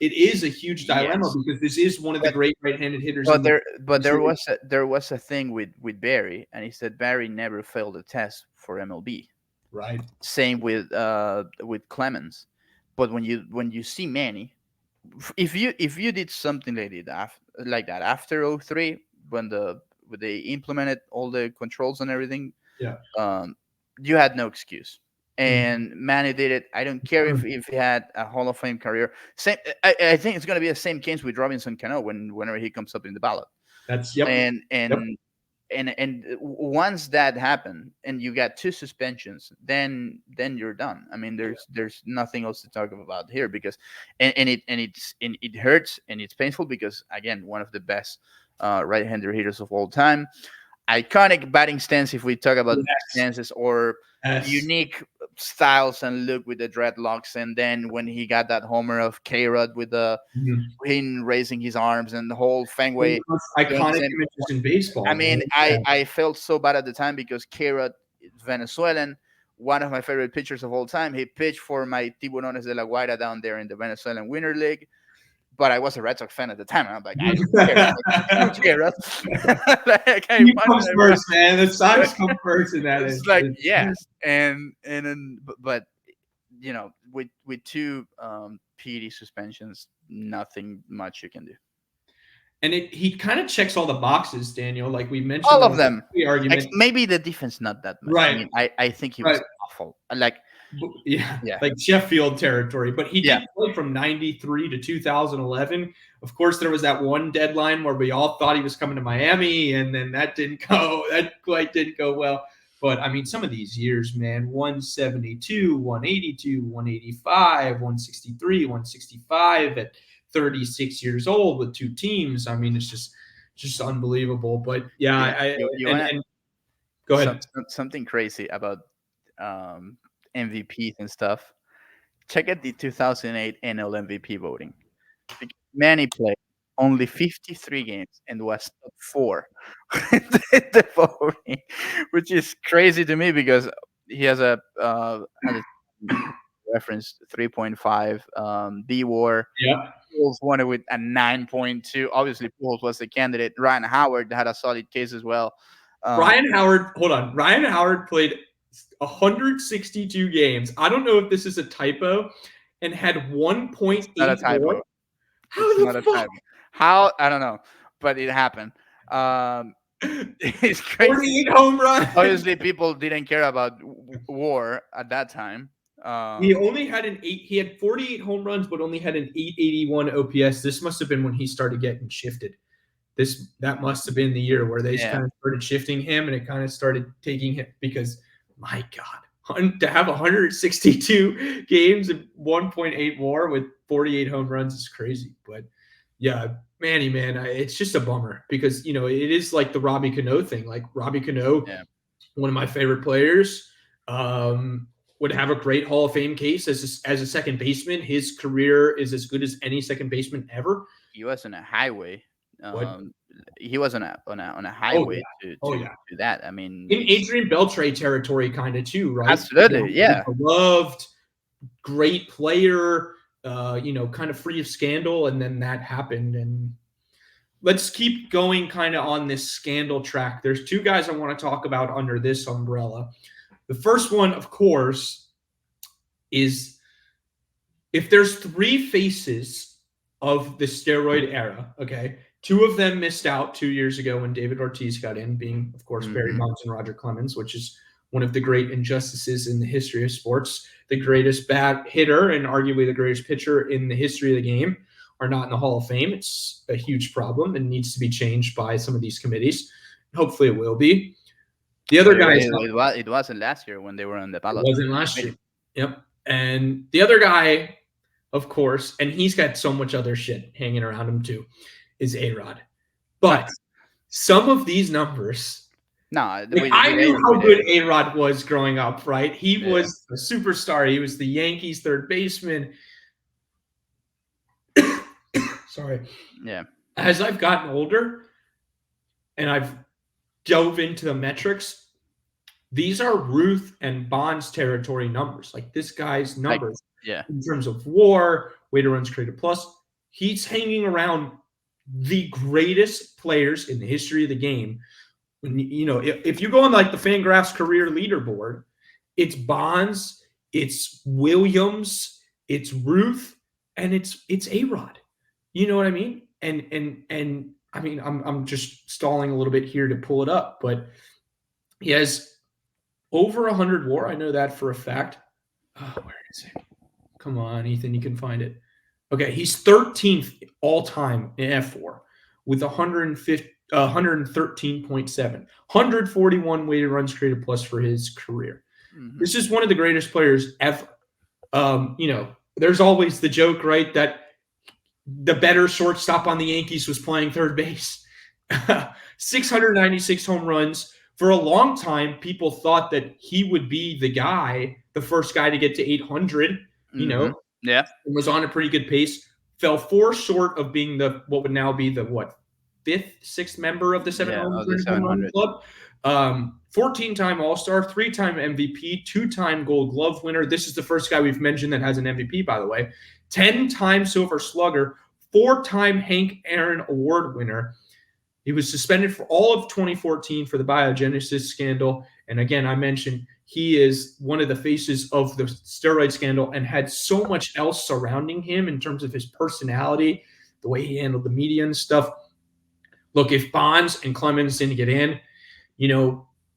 is a huge dilemma because this is one of the great right-handed hitters. But there was a thing with Barry, and he said Barry never failed a test for MLB. Right. Same with Clemens. But when you see Manny, if you did something like that after 03, when they implemented all the controls and everything, you had no excuse. And Manny did it. I don't care if he had a Hall of Fame career. Same. I think it's going to be the same case with Robinson Cano whenever he comes up in the ballot. That's And once that happened and you got 2 suspensions, then you're done. I mean, there's nothing else to talk about here, because it hurts and it's painful, because again, one of the best right-hander hitters of all time, iconic batting stance if we talk about stances, or unique styles and look with the dreadlocks. And then when he got that homer of K-Rod with the him raising his arms and the whole Fenway, iconic images in baseball. I mean, I felt so bad at the time because K-Rod is Venezuelan, one of my favorite pitchers of all time. He pitched for my Tiburones de la Guaira down there in the Venezuelan Winter League. But I was a Red Sox fan at the time. And I'm like, I don't care. Like, he comes first, man. The Sox come first in that. It's like, yes. But with 2 PD suspensions, nothing much you can do. And he kind of checks all the boxes, Daniel. Like we mentioned, all of them. The argument, maybe the defense not that much. Right. I mean, I think he was awful. Like Sheffield territory. But he did play from 93 to 2011. Of course, there was that one deadline where we all thought he was coming to Miami, and then that didn't go. That quite didn't go well. But I mean, some of these years, man, 172, 182, 185, 163, 165 at 36 years old with 2 teams. I mean, it's just unbelievable. But go ahead. Something crazy about MVPs and stuff. Check out the 2008 NL MVP voting. Manny played only 53 games and was top 4 in the voting, which is crazy to me because he has a reference 3.5 B-WAR. Yeah. Pujols won it with a 9.2. Obviously, Pujols was the candidate. Ryan Howard had a solid case as well. Ryan Howard played 162 games. I don't know if this is a typo, and had 1.8 not a typo. WAR. How the fuck? How? I don't know, but it happened. It's crazy. 48 home runs. Obviously, people didn't care about WAR at that time. He only had he had 48 home runs, but only had an 881 OPS. This must have been when he started getting shifted. That must have been the year where they kind of started shifting him, and it kind of started taking him, because my God, to have 162 games and 1.8 WAR with 48 home runs is crazy. But yeah, Manny, man, it's just a bummer because, it is like the Robbie Cano thing. Like Robbie Cano, one of my favorite players, would have a great Hall of Fame case as a second baseman. His career is as good as any second baseman ever. He was on a highway. He was on a highway to that. I mean, in Adrian Beltre territory, kind of too, right? Absolutely, Loved, great player, kind of free of scandal, and then that happened. And let's keep going kind of on this scandal track. There's 2 guys I want to talk about under this umbrella. The first one, of course, is if there's 3 faces of the steroid era, okay, 2 of them missed out 2 years ago when David Ortiz got in, being, of course, Barry Bonds and Roger Clemens, which is one of the great injustices in the history of sports. The greatest bat hitter and arguably the greatest pitcher in the history of the game are not in the Hall of Fame. It's a huge problem and needs to be changed by some of these committees. Hopefully it will be. The other guys... It wasn't last year when they were on the ballot. It wasn't last year. Yep. And the other guy, of course, and he's got so much other shit hanging around him too, is A-Rod. But some of these numbers No, Like, I with knew A-Rod, how good A-Rod was growing up, right? He yeah, was a superstar. He was the Yankees third baseman. Sorry. yeah, As I've gotten older and I've dove into the metrics, these are Ruth and Bonds territory numbers. Like this guy's like numbers yeah, in terms of WAR, weighted runs created plus. He's hanging around the greatest players in the history of the game. If you go on like the Fangraphs career leaderboard, it's Bonds, it's Williams, it's Ruth, and it's A-Rod. You know what I mean? And I mean, I'm just stalling a little bit here to pull it up, but he has over 100 WAR. I know that for a fact. Oh, where is it? Come on, Ethan, you can find it. Okay, he's 13th all time in F4 with 113.7, 141 weighted runs created plus for his career. This is one of the greatest players ever. There's always the joke, right, that the better shortstop on the Yankees was playing third base. 696 home runs. For a long time, people thought that he would be the first guy to get to 800, yeah, and was on a pretty good pace. Fell 4 short of being what would now be the fifth, sixth member of the yeah, of the home run 700. club. 14-time All-Star, 3-time MVP, 2-time Gold Glove winner. This is the first guy we've mentioned that has an MVP, by the way. 10-time Silver Slugger, 4-time Hank Aaron Award winner. He was suspended for all of 2014 for the biogenesis scandal. And again, I mentioned he is one of the faces of the steroid scandal and had so much else surrounding him in terms of his personality, the way he handled the media and stuff. Look, if Bonds and Clemens didn't get in,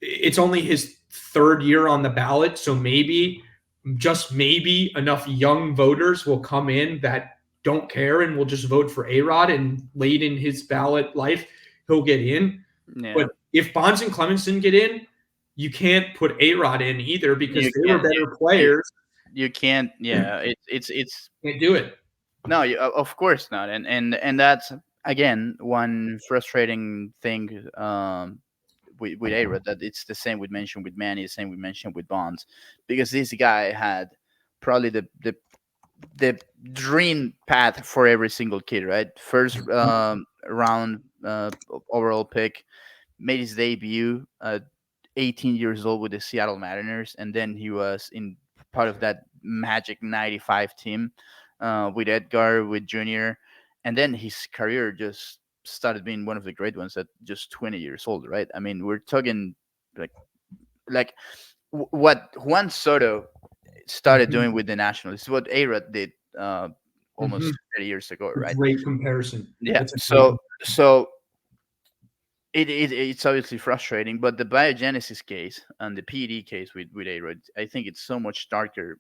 it's only his third year on the ballot. So maybe, just maybe, enough young voters will come in that don't care and will just vote for A-Rod, and late in his ballot life, he'll get in. Yeah, But if Bonds and Clemens didn't get in, you can't put A-Rod in either because you they were can't, better players. you can't. Yeah, it's Can't do it. no, of course not, and that's again one frustrating thing with A-Rod, that it's the same we mentioned with Manny, the same we mentioned with Bonds, because this guy had probably the dream path for every single kid, right? First round overall pick, made his debut at 18 years old with the Seattle Mariners, and then he was in part of that magic 95 team with Edgar, with Junior, and then his career just started being one of the great ones at just 20 years old, right? I mean, we're talking like what Juan Soto started doing with the Nationals is what A-Rod did almost 30 years ago, right? Great comparison. Yeah. That's a great So it's obviously frustrating, but the biogenesis case and the PED case with A-Rod, I think it's so much darker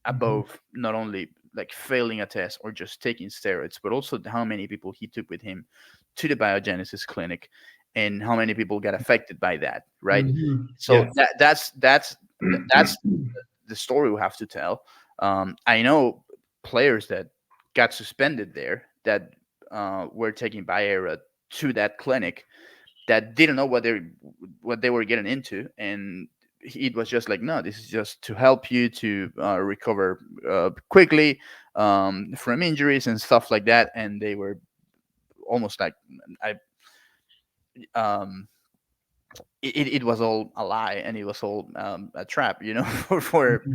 above not only like failing a test or just taking steroids, but also how many people he took with him to the biogenesis clinic and how many people got affected by that, right? So Yeah. that's the story we have to tell. I know players that got suspended there that were taken by A-Rod to that clinic that didn't know what they were getting into, and it was just like, no, this is just to help you to recover quickly from injuries and stuff like that. And they were almost like um, it was all a lie, and it was all a trap, for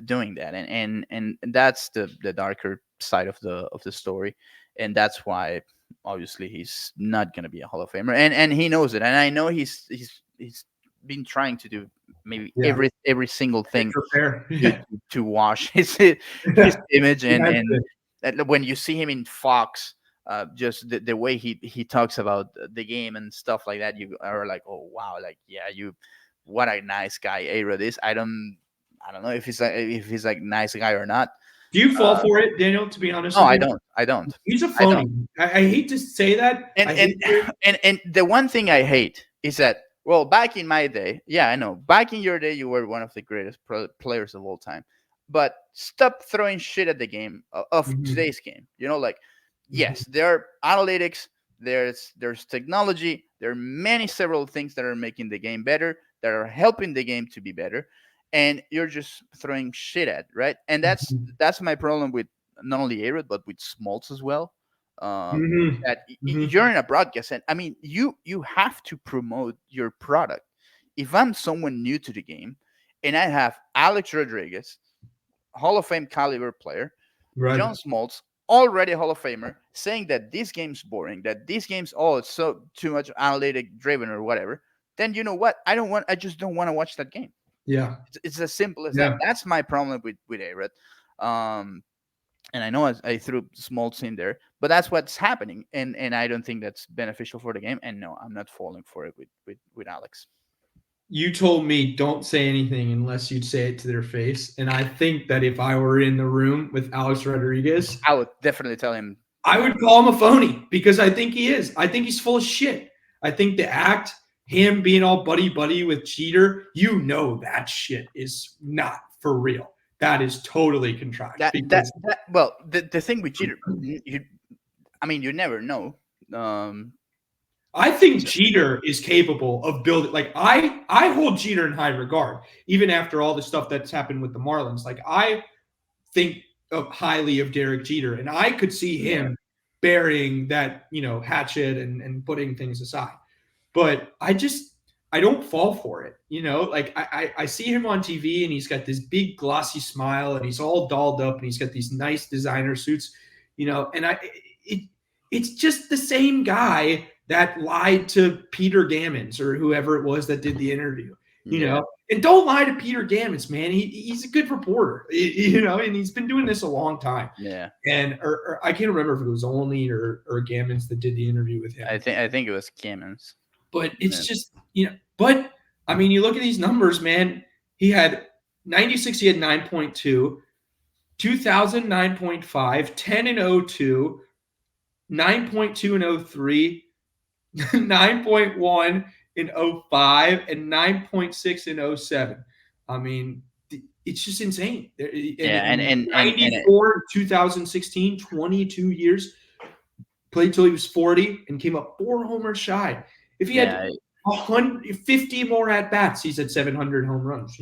doing that. And that's the darker side of the story, and that's why obviously he's not going to be a Hall of Famer, and he knows it. And I know he's been trying to do maybe Yeah. every single thing Prepare. to, Yeah. to wash his image, and when you see him in Fox, just the way he talks about the game and stuff like that, you are like, oh wow, like, yeah, what a nice guy A-Rod is. I don't know if he's like nice guy or not. Do you fall for it, Daniel? To be honest No, with I you, don't. I don't. he's a I don't. phony. I hate to say that. And I and, hate to- and the one thing I hate is that, well, back in my day, yeah, I know, back in your day, you were one of the greatest players of all time. But stop throwing shit at the game of today's game. Like, yes, there are analytics. there's technology. There are many several things that are making the game better, that are helping the game to be better, and you're just throwing shit at, right? And that's my problem with not only Arod but with Smoltz as well. Um, Mhm. that Mhm. you're in a broadcast, and I mean, you have to promote your product. If I'm someone new to the game, and I have Alex Rodriguez, Hall of Fame caliber player, Right. John Smoltz, already Hall of Famer, saying that this game's boring, that this game's it's so too much analytic driven or whatever, then you know what? I just don't want to watch that game. Yeah. It's as simple as that. Yeah. That's my problem with Arod. Um, and I know I threw Smoltz in there, but that's what's happening, and I don't think that's beneficial for the game. And no, I'm not falling for it with Alex. You told me don't say anything unless you'd say it to their face. And I think that if I were in the room with Alex Rodriguez, I would definitely tell him I no. would call him a phony because I think he is. I think he's full of shit. I think the act, him being all buddy buddy with Cheater, that shit is not for real. That is totally contrived because Well, the thing with Jeter, I mean, you never know. Um, I think Jeter is capable of building. Like I hold Jeter in high regard, even after all the stuff that's happened with the Marlins. Like I think highly of Derek Jeter, and I could see him burying that hatchet and putting things aside. But I don't fall for it. Like I see him on TV and he's got this big glossy smile and he's all dolled up and he's got these nice designer suits, and it it's just the same guy that lied to Peter Gammons or whoever it was that did the interview, yeah, and don't lie to Peter Gammons, man. He's a good reporter, and he's been doing this a long time. yeah. And or I can't remember if it was Only or Gammons that did the interview with him. I think it was Clemens. But Yeah, it's just, but I mean, you look at these numbers, man. He had 96, he had 9.2, 2000, 9.5, 10 and 02, 9.2 and 03, 9.1 in 05, and 9.6 in 07. I mean, it's just insane. And yeah, in and 94, 2016, 22 years, played till he was 40 and came up 4 homers shy. If he had yeah, 150 more at bats, he's at 700 home runs.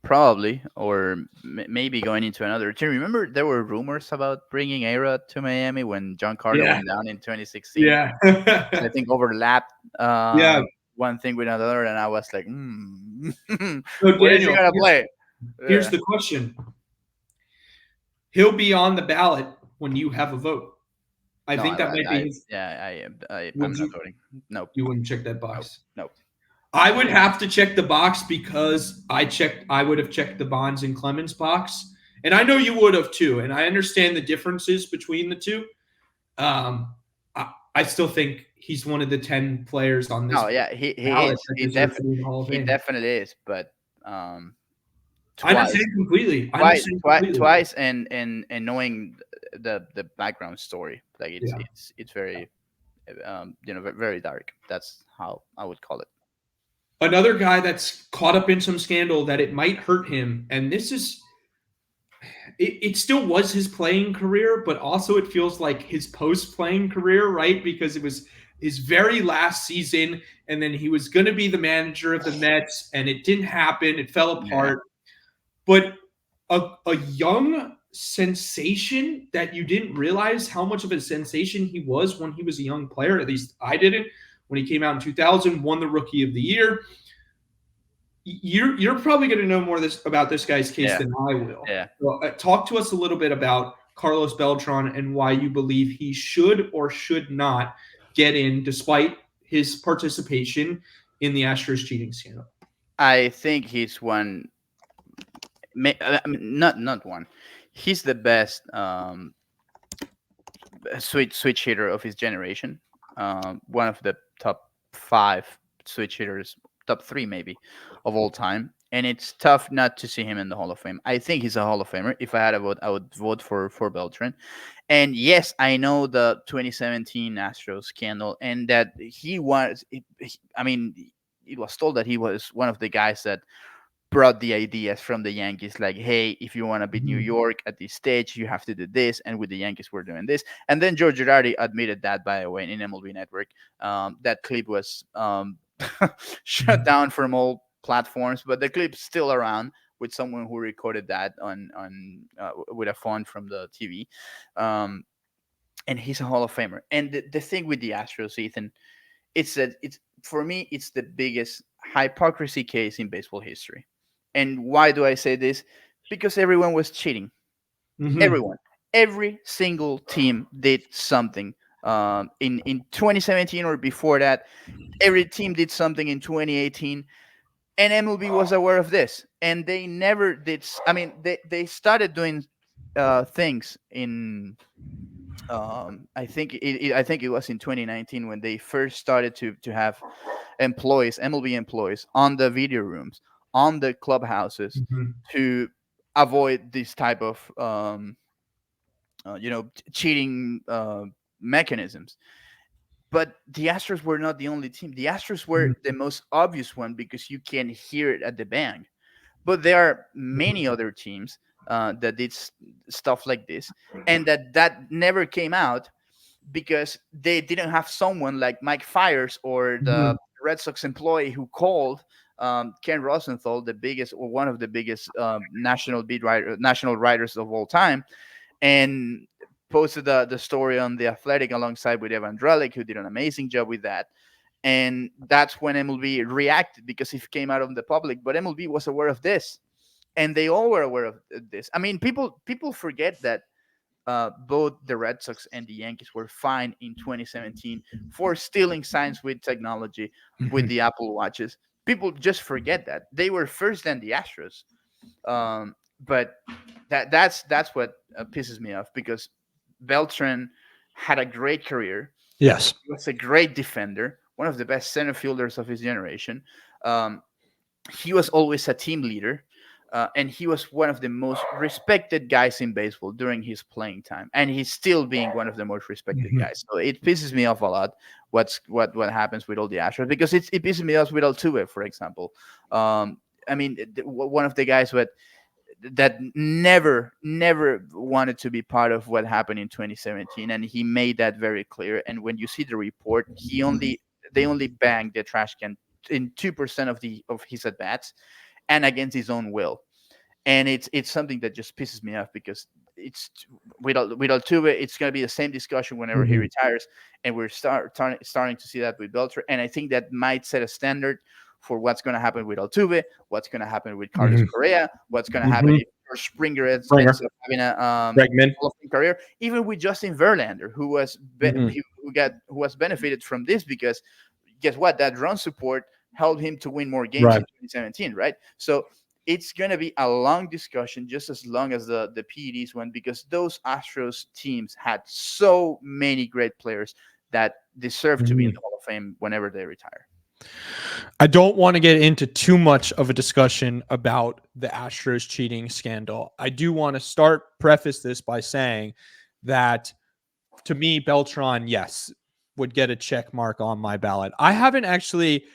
probably, or maybe going into another team. Remember, there were rumors about bringing Ara to Miami when John Carter Yeah, went down in 2016. yeah, I think overlapped yeah. one thing with another, and I was like, So where is he Daniel, gonna play? here's Yeah. the question: he'll be on the ballot when you have a vote. I No, think that might be his. I'm Would not you? voting. Nope, You wouldn't check that nope, box. nope. I would have to check the box because I would have checked the Bonds and Clemens box, and I know you would have too. And I understand the differences between the two. I still think he's one of the 10 players on this No, yeah, he ballot is. that deserve to be in the Hall of He Fame. definitely is. But I twice, understand completely. I understand completely. twice, and knowing the background story, like Yeah. it's very very dark. That's how I would call it. Another guy that's caught up in some scandal that it might hurt him, and this is it still was his playing career, but also it feels like his post-playing career, right? Because it was his very last season, and then he was going to be the manager of the Mets, and it didn't happen. It fell Yeah, apart. But a young sensation that you didn't realize how much of a sensation he was when he was a young player. At least I didn't. When he came out in 2000, won the Rookie of the Year. You're probably going to know more about this guy's case yeah, than I will. yeah. So, talk to us a little bit about Carlos Beltran and why you believe he should or should not get in, despite his participation in the Astros cheating scandal. I think he's one. I mean, not one. He's the best switch hitter of his generation. One of the top 5 switch hitters, top 3 maybe, of all time. And it's tough not to see him in the Hall of Fame. I think he's a Hall of Famer. If I had a vote, I would vote for Beltran. And yes, I know the 2017 Astros scandal, and that he was. I mean, it was told that he was one of the guys that brought the ideas from the Yankees, like, hey, if you want to beat New York at this stage, you have to do this. And with the Yankees, we're doing this. And then George Girardi admitted that, by the way, in MLB Network. That clip was shut down from all platforms, but the clip's still around with someone who recorded that on with a phone from the TV. And he's a Hall of Famer. And the thing with the Astros, Ethan, it's that it's for me, it's the biggest hypocrisy case in baseball history. And why do I say this? Because everyone was cheating. Everyone, every single team did something. In 2017 or before that, every team did something in 2018, and MLB was aware of this, and they never did. I mean, they started doing things in. I think it was in 2019 when they first started to have employees, MLB employees, on the video rooms, on the clubhouses, to avoid this type of cheating mechanisms. But the Astros were not the only team. The Astros were the most obvious one because you can hear it at the bank. But there are many other teams that did stuff like this, and that never came out because they didn't have someone like Mike Fiers or the Red Sox employee who called Ken Rosenthal, the biggest or one of the biggest national writers of all time, and posted the story on the Athletic alongside with Evan Drellick, who did an amazing job with that. And that's when MLB reacted because it came out of the public. But MLB was aware of this, and they all were aware of this. I mean, people forget that both the Red Sox and the Yankees were fined in 2017 for stealing signs with technology with the Apple Watches. People just forget that they were first than the Astros. But that's what pisses me off because Beltran had a great career. Yes. He was a great defender, one of the best center fielders of his generation. He was always a team leader, and he was one of the most respected guys in baseball during his playing time, and he's still being one of the most respected guys. So it pisses me off a lot what happens with all the Astros because it pisses me off with Altuve, for example. I mean, one of the guys that never wanted to be part of what happened in 2017, and he made that very clear. And when you see the report, they only banged the trash can in 2% of his at bats and against his own will. And it's something that just pisses me off because it's with Altuve, it's going to be the same discussion whenever he retires, and we're starting to see that with Beltran. And I think that might set a standard for what's going to happen with Altuve, what's going to happen with Carlos Correa, what's going to happen if Springer ends up having a Hall of Fame career, even with Justin Verlander, who was benefited from this because guess what? That run support helped him to win more games in 2017, right? So it's going to be a long discussion, just as long as the PEDs went, because those Astros teams had so many great players that deserve to be in the Hall of Fame whenever they retire. I don't want to get into too much of a discussion about the Astros cheating scandal. I do want to preface this by saying that to me, Beltran, yes, would get a check mark on my ballot. I haven't actually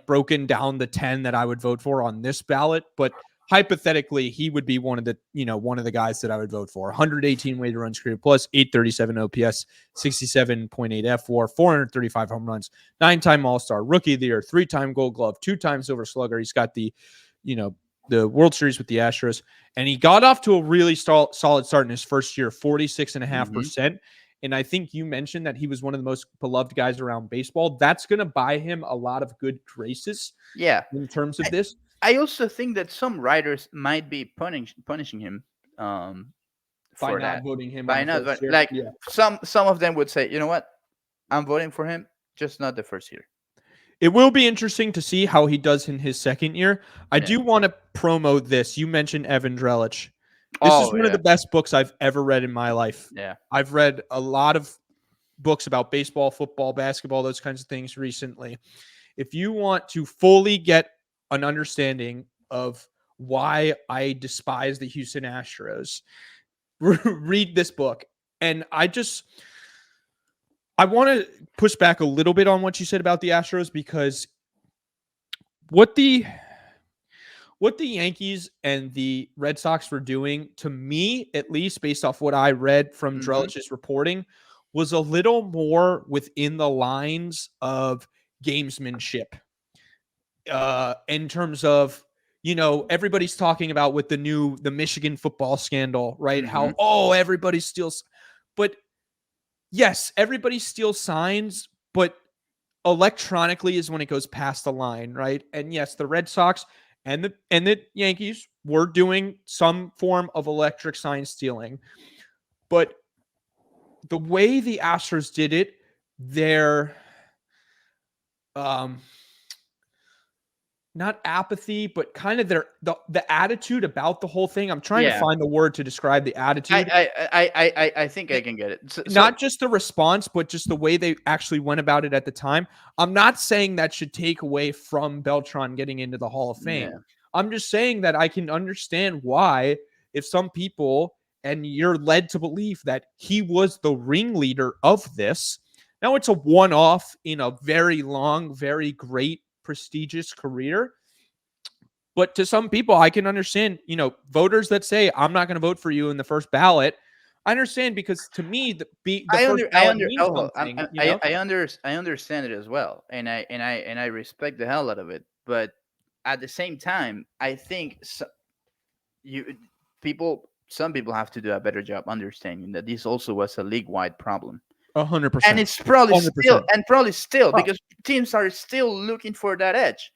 broken down the 10 that I would vote for on this ballot, but hypothetically, he would be one of the guys that I would vote for. 118 weighted runs created plus, 837 OPS, 67.8 F4, 435 home runs, 9-time All-Star, Rookie of the Year, 3-time Gold Glove, 2-time Silver Slugger. He's got the World Series with the Astros, and he got off to a really solid start in his first year, 46.5%. And I think you mentioned that he was one of the most beloved guys around baseball. That's going to buy him a lot of good graces. Yeah. In terms of this. I also think that some writers might be punishing him by not voting him. By not some of them would say, you know what, I'm voting for him, just not the first year. It will be interesting to see how he does in his second year. I do want to promote this. You mentioned Evan Drellich. This is one of the best books I've ever read in my life. Yeah. I've read a lot of books about baseball, football, basketball, those kinds of things recently. If you want to fully get an understanding of why I despise the Houston Astros, read this book. And I want to push back a little bit on what you said about the Astros, because what the what the Yankees and the Red Sox were doing, to me, at least based off what I read from Drellich's reporting, was a little more within the lines of gamesmanship. In terms of, everybody's talking about with the Michigan football scandal, right? How, everybody steals. But yes, everybody steals signs, but electronically is when it goes past the line, right? And yes, the Red Sox and the Yankees were doing some form of electric sign stealing. But the way the Astros did it, their not apathy, but kind of the attitude about the whole thing. I'm trying to find the word to describe the attitude. I think I can get it. So, not just the response, but just the way they actually went about it at the time. I'm not saying that should take away from Beltran getting into the Hall of Fame. Yeah. I'm just saying that I can understand why, if some people, and you're led to believe that he was the ringleader of this. Now it's a one-off in a very long, very great, prestigious career. But to some people, I can understand, voters that say, I'm not going to vote for you in the first ballot. I understand, because to me, the first ballot means something. I understand it as well, and I respect the hell out of it. But at the same time, I think some people have to do a better job understanding that this also was a league-wide problem. 100%. And it's probably 100%. still because teams are still looking for that edge.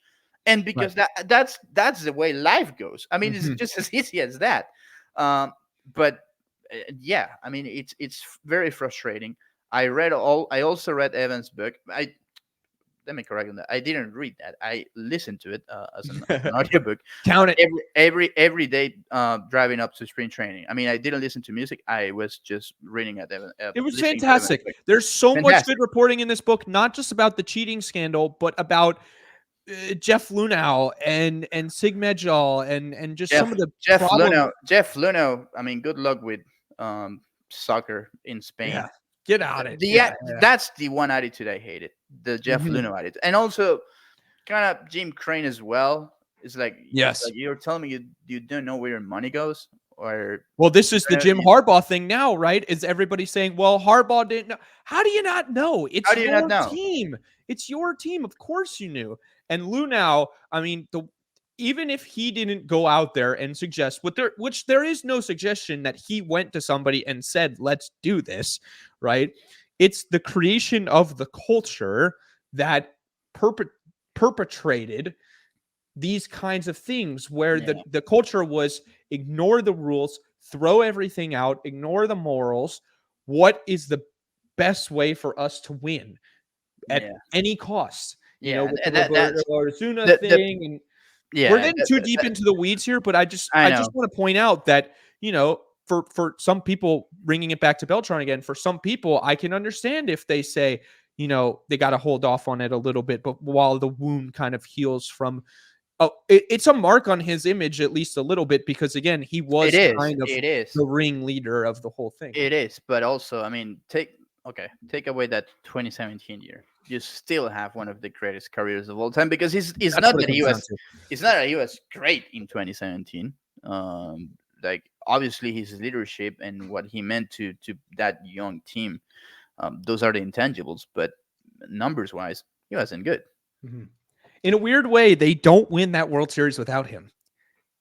And because that's the way life goes. I mean, it's just as easy as that. But yeah, I mean, it's very frustrating. I also read Evan's book. Let me correct on that. I didn't read that. I listened to it as an audiobook. Count it. Every day driving up to spring training. I mean, I didn't listen to music. I was just reading at Evan. It was fantastic. There's so much good reporting in this book, not just about the cheating scandal, but about Jeff Lunau and Sig Medjal and just some of the Jeff Lunau. I mean, good luck with soccer in Spain. Yeah. Get out of it. That's the one attitude I hated, the Jeff Lunau attitude, and also kind of Jim Crane as well. It's like, yes, like you're telling me you don't know where your money goes, or this is the Jim Harbaugh thing now, right? Is everybody saying, well, Harbaugh didn't know? How do you not know? It's your team. It's your team. Of course you knew. And Lunau, I mean, even if he didn't go out there and suggest which there is no suggestion that he went to somebody and said, let's do this, right? It's the creation of the culture that perpetrated these kinds of things where the culture was ignore the rules, throw everything out, ignore the morals. What is the best way for us to win at any cost? With the Ozuna thing, and we're getting too deep into the weeds here. But I just want to point out that for some people, bringing it back to Beltran again, for some people, I can understand if they say they got to hold off on it a little bit, but while the wound kind of heals from. It's a mark on his image, at least a little bit, because again, he was kind of the ringleader of the whole thing. It is, but also, I mean, take away that 2017 year. You still have one of the greatest careers of all time, because it's not that he was great in 2017. Like, obviously his leadership and what he meant to that young team, those are the intangibles. But numbers wise, he wasn't good. Mm-hmm. In a weird way, they don't win that World Series without him.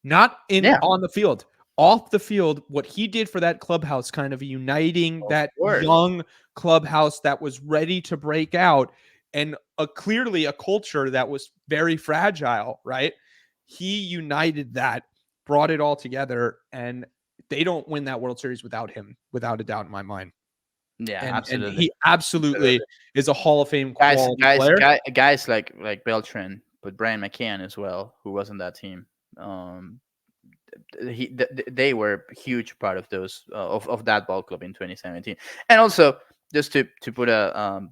Not on the field. Off the field, what he did for that clubhouse, kind of uniting that young clubhouse that was ready to break out, and clearly a culture that was very fragile, right? He united that, brought it all together, and they don't win that World Series without him, without a doubt in my mind. Yeah, absolutely. And he absolutely is a Hall of Fame quality player. Guys like Beltran, but Brian McCann as well, who was on that team. They were a huge part of those of that ball club in 2017. And also, just to put a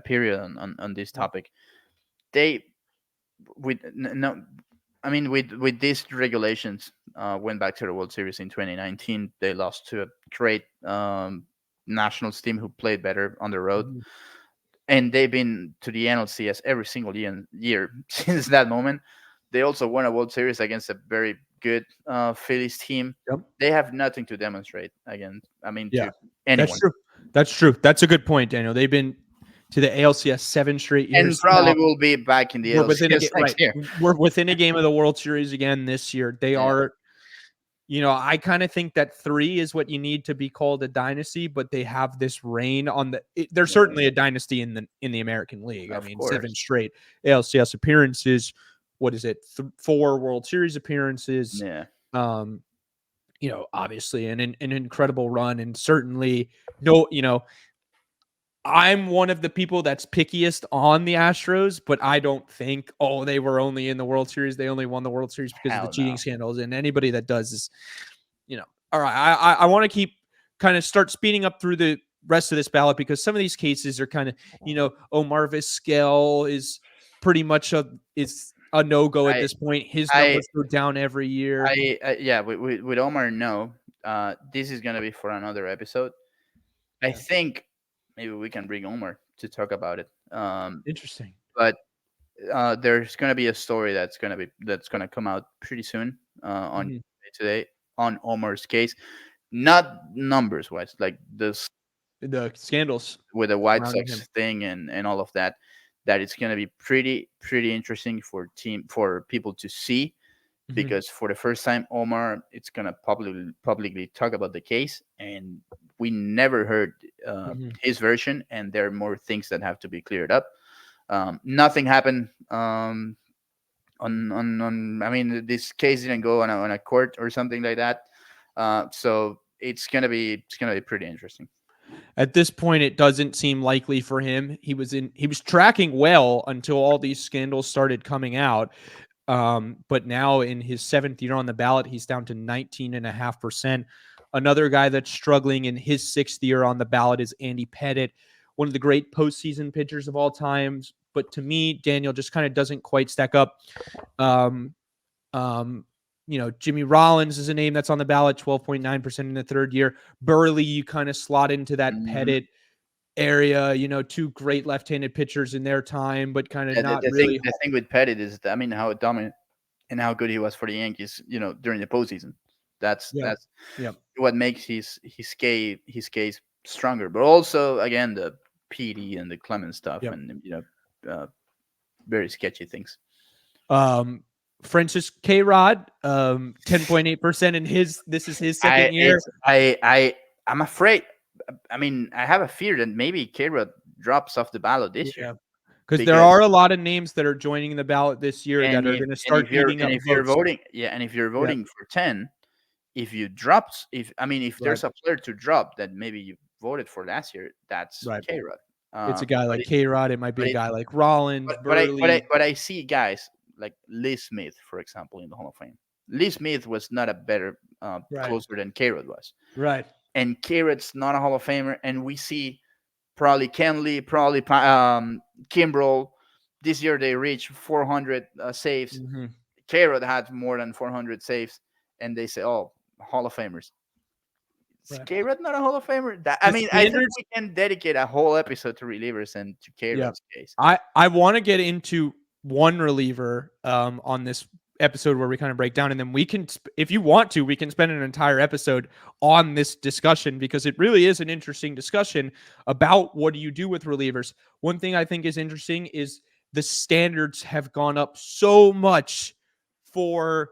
period on this topic, with these regulations went back to the World Series in 2019. They lost to a great Nationals team who played better on the road, and they've been to the NLCS every single year since that moment. They also won a World Series against a very good Phillies team. Yep. They have nothing to demonstrate against. I mean, Yeah, to anyone. That's true. That's a good point, Daniel. They've been to the ALCS 7 straight years. And probably now. will be back in the We're within a LCS next year. We're within a game of the World Series again this year. They are, I kind of think that 3 is what you need to be called a dynasty, but they have this reign on they're certainly a dynasty in the American League. Of I mean, course. 7 straight ALCS appearances. What is it? 4 World Series appearances. Yeah. Obviously an incredible run, and certainly I'm one of the people that's pickiest on the Astros, but I don't think, they were only in the World Series. They only won the World Series because of the cheating scandals. And anybody that does is, all right. I want to keep kind of start speeding up through the rest of this ballot, because some of these cases are kind of, Omar Vizquel is pretty much a no-go at this point. His numbers go down every year. With Omar, no. This is going to be for another episode. I think maybe we can bring Omar to talk about it. Interesting. But there's going to be a story that's going to come out pretty soon on today on Omar's case, not numbers wise, like the scandals with the White Sox thing and all of that. That it's going to be pretty interesting for people to see, because for the first time, Omar, it's going to publicly talk about the case, and we never heard his version, and there are more things that have to be cleared up. Nothing happened on I mean, this case didn't go on a court or something like that. So it's gonna be pretty interesting. At this point, it doesn't seem likely for him. He was tracking well until all these scandals started coming out. But now in his 7th year on the ballot, he's down to 19.5%. Another guy that's struggling in his 6th year on the ballot is Andy Pettitte, one of the great postseason pitchers of all times. But to me, Daniel just kind of doesn't quite stack up. Jimmy Rollins is a name that's on the ballot, 12.9% in the 3rd year. Burley, you kind of slot into that Pettitte area, 2 great left-handed pitchers in their time, but kind of not really. The thing with Pettitte is, how dominant and how good he was for the Yankees, during the postseason. That's what makes his case stronger. But also, again, the PD and the Clemens stuff, and very sketcy things. Francis K-Rod, 10.8% in this is his 2nd year. I'm afraid. I mean, I have a fear that maybe K-Rod drops off the ballot this year. Because there are a lot of names that are joining the ballot this year that are going to start eating up votes. If you're voting for 10, if there's a player to drop that maybe you voted for last year, that's K-Rod. It's a guy like K-Rod. It might be a guy like Rollins. But I see guys like Lee Smith, for example, in the Hall of Fame. Lee Smith was not a better closer than K-Rod was. Right. And K-Rod's not a Hall of Famer. And we see probably Kenley, probably Kimbrel. This year they reached 400 saves. K-Rod had more than 400 saves. And they say, Hall of Famers. Is K-Rod not a Hall of Famer? I think we can dedicate a whole episode to relievers and to K-Rod's case. I want to get into one reliever on this episode where we kind of break down, and then we can, if you want to, we can spend an entire episode on this discussion, because it really is an interesting discussion about what do you do with relievers. One thing I think is interesting is the standards have gone up so much for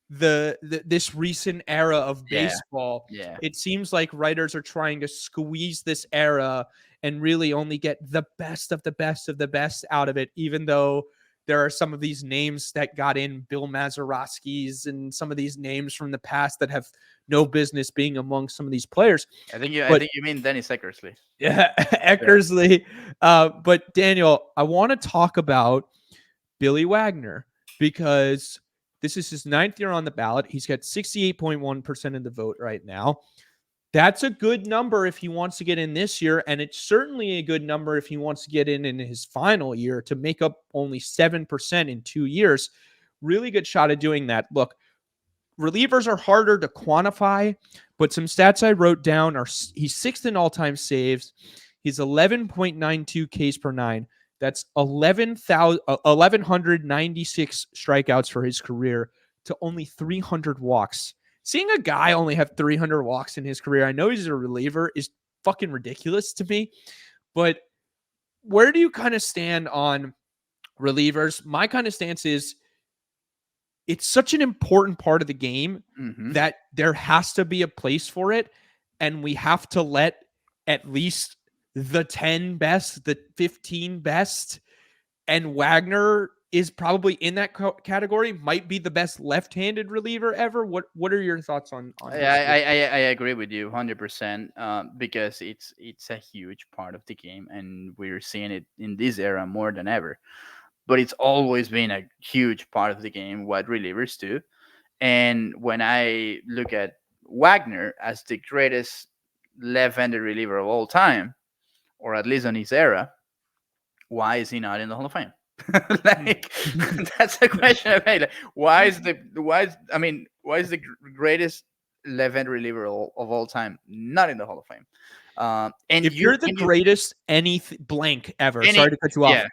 this recent era of baseball. It seems like writers are trying to squeeze this era and really only get the best of the best of the best out of it, even though there are some of these names that got in, Bill Mazeroskis and some of these names from the past that have no business being among some of these players. I think you mean Dennis Eckersley. Yeah, Eckersley. But Daniel, I want to talk about Billy Wagner, because this is his 9th year on the ballot. He's got 68.1% of the vote right now. That's a good number if he wants to get in this year, and it's certainly a good number if he wants to get in his final year to make up only 7% in 2 years. Really good shot at doing that. Look, relievers are harder to quantify, but some stats I wrote down are he's 6th in all-time saves. He's 11.92 Ks per 9. That's 1,196 strikeouts for his career to only 300 walks. Seeing a guy only have 300 walks in his career, I know he's a reliever, is fucking ridiculous to me. But where do you kind of stand on relievers? My kind of stance is it's such an important part of the game that there has to be a place for it. And we have to let at least the 10 best, the 15 best, and Wagner is probably in that category, might be the best left-handed reliever ever. What are your thoughts on I, his I agree with you 100%, because it's a huge part of the game, and we're seeing it in this era more than ever. But it's always been a huge part of the game what relievers do. And when I look at Wagner as the greatest left-handed reliever of all time, or at least in his era, why is he not in the Hall of Fame? Like, that's the question I made. Like, why is the greatest left-handed reliever of all time not in the Hall of Fame? And if you're the greatest blank ever, sorry to cut you off. Yeah.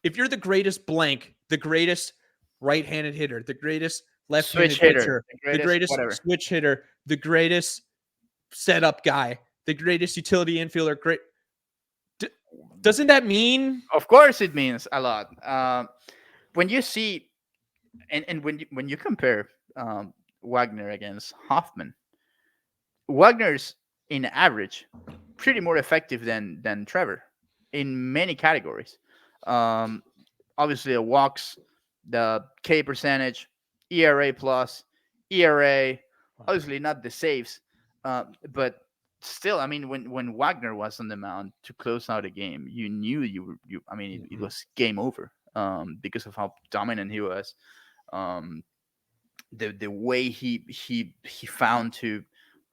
If you're the greatest blank, the greatest right-handed hitter, the greatest left-handed pitcher, the greatest switch hitter, the greatest setup guy, the greatest utility infielder, doesn't that mean? Of course, it means a lot. When you see, and when you compare Wagner against Hoffman, Wagner's in average pretty more effective than Trevor in many categories. Obviously, the walks, the K percentage, ERA plus, ERA. Obviously, not the saves, but still, I mean, when Wagner was on the mound to close out a game, you knew it was game over, because of how dominant he was. The way he found to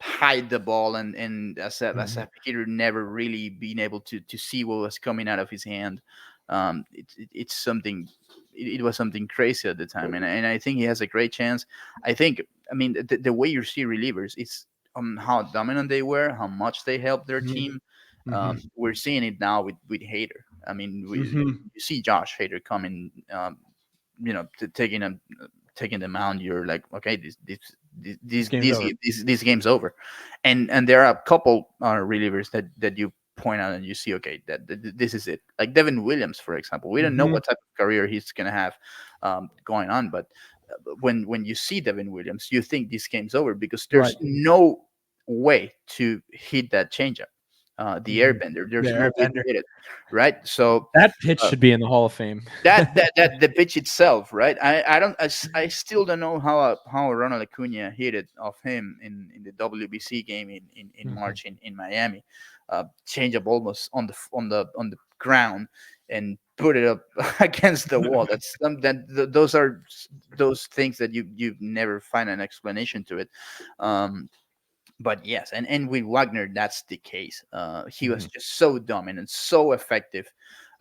hide the ball, and as a hitter, never really being able to see what was coming out of his hand. It's something. It was something crazy at the time, and I think he has a great chance. The way you see relievers, it's how dominant they were, how much they helped their team. We're seeing it now with Hader. I mean, you see Josh Hader coming, taking the mound. You're like, okay, this game's over, and there are a couple relievers that you point out and you see, okay, that this is it. Like Devin Williams, for example, we don't know what type of career he's gonna have going on, but when you see Devin Williams, you think this game's over because there's no way to hit that changeup, the airbender. There's no way to hit it, right? So that pitch should be in the Hall of Fame. that the pitch itself, right? I still don't know how Ronald Acuna hit it off him in the WBC game in March in Miami. Changeup almost on the ground and put it up against the wall. Those are those things that you never find an explanation to it. But yes, and with Wagner, that's the case. He was just so dominant, so effective,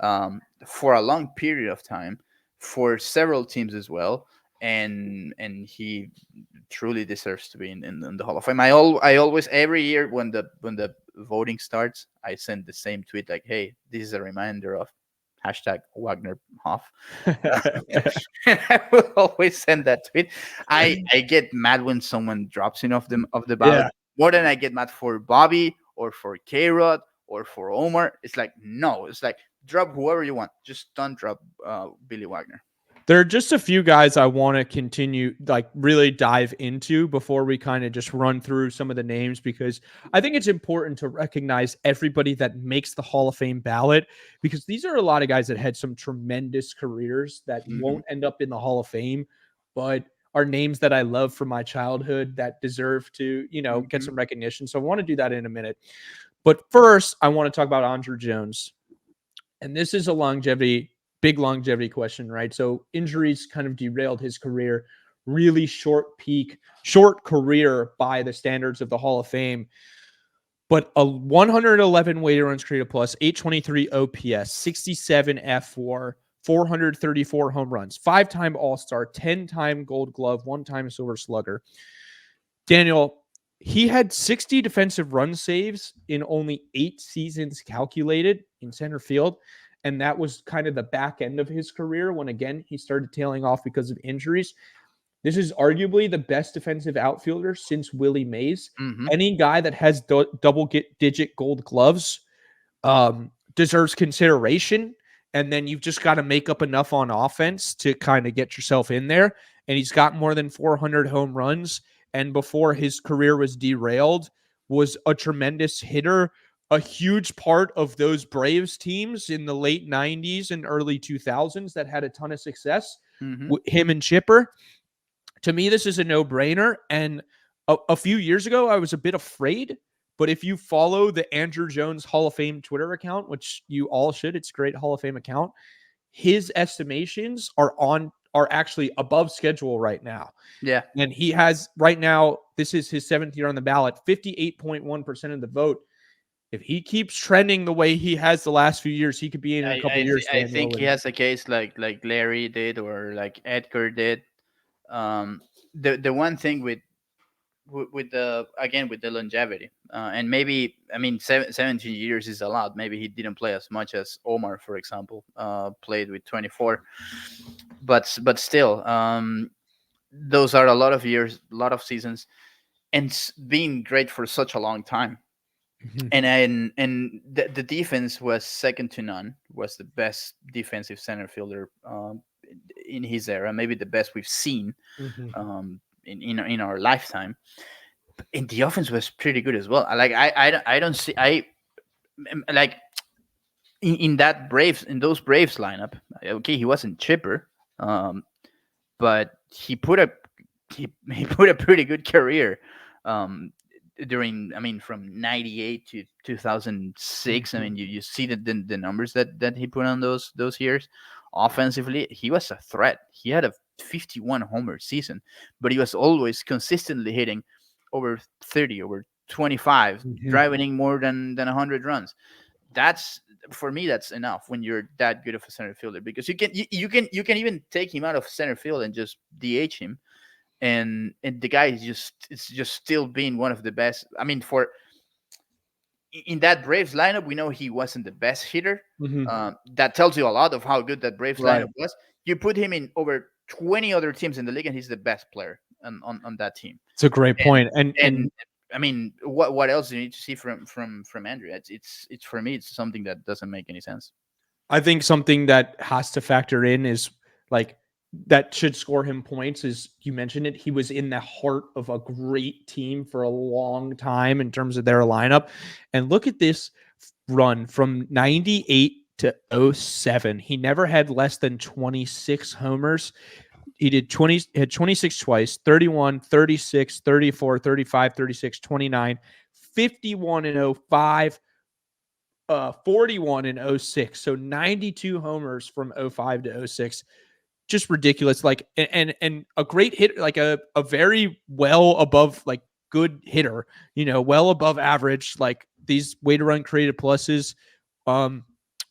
for a long period of time, for several teams as well, and he truly deserves to be in the Hall of Fame. I always, every year when the voting starts, I send the same tweet like, "Hey, this is a reminder of #Wagner Hoff." And I will always send that tweet. I get mad when someone drops in off the ballot. More than I get mad for Bobby or for K-Rod or for Omar. It's like, no, it's like, drop whoever you want. Just don't drop Billy Wagner. There are just a few guys I want to continue, like really dive into before we kind of just run through some of the names, because I think it's important to recognize everybody that makes the Hall of Fame ballot, because these are a lot of guys that had some tremendous careers that won't end up in the Hall of Fame, but are names that I love from my childhood that deserve to, get some recognition. So I want to do that in a minute. But first, I want to talk about Andruw Jones. And this is a big longevity question, right? So injuries kind of derailed his career, really short career by the standards of the Hall of Fame. But a 111 weighted runs created plus, 823 OPS, 67 F4, 434 home runs, 5-time All-Star, 10-time Gold Glove, 1-time Silver Slugger. Daniel, he had 60 defensive run saves in only 8 seasons calculated in center field. and that was kind of the back end of his career when, again, he started tailing off because of injuries. This is arguably the best defensive outfielder since Willie Mays. Mm-hmm. Any guy that has double-digit gold gloves deserves consideration, and then you've just got to make up enough on offense to kind of get yourself in there. And he's got more than 400 home runs, and before his career was derailed, was a tremendous hitter, a huge part of those Braves teams in the late 90s and early 2000s that had a ton of success. Mm-hmm. Him and Chipper. To me, this is a no-brainer. And a few years ago, I was a bit afraid. But if you follow the Andrew Jones Hall of Fame Twitter account, which you all should, it's a great Hall of Fame account, his estimations are actually above schedule right now. Yeah. And he has right now, this is his 7th year on the ballot, 58.1% of the vote. If he keeps trending the way he has the last few years, he could be in a couple years. I think he has a case like Larry did or like Edgar did. The one thing with the longevity, and maybe, I mean, 17 years is a lot. Maybe he didn't play as much as Omar, for example, played with 24, but still, those are a lot of years, a lot of seasons, and being great for such a long time. Mm-hmm. And the defense was second to none. Was the best defensive center fielder in his era, maybe the best we've seen. Mm-hmm. In our lifetime. And the offense was pretty good as well. I don't see, like in those Braves lineup. Okay, he wasn't Chipper, but he put a pretty good career during, I mean, from 98 to 2006. Mm-hmm. I mean, you see the numbers that he put on those years. Offensively, he was a threat. He had a 51 homer season, but he was always consistently hitting over 30, over 25, Mm-hmm. driving in more than 100 runs. That's, for me, that's enough when you're that good of a center fielder, because you can even take him out of center field and just DH him, and the guy is just still being one of the best. I mean, in that Braves lineup, we know he wasn't the best hitter. Mm-hmm. That tells you a lot of how good that Braves Right. lineup was. You put him in over 20 other teams in the league, and he's the best player on that team. It's a great point. And I mean, what else do you need to see from Andrew? It's for me, it's something that doesn't make any sense. I think something that has to factor in is, like, that should score him points, is, you mentioned it, he was in the heart of a great team for a long time in terms of their lineup. And look at this run from 98 to 07. He never had less than 26 homers. He had 26 twice, 31, 36, 34, 35, 36, 29, 51 in 05, 41 in 06. So 92 homers from 05 to 06. Just ridiculous. Like, and a great hit, like a very well above, like, good hitter, well above average. Like, these way to run created pluses. In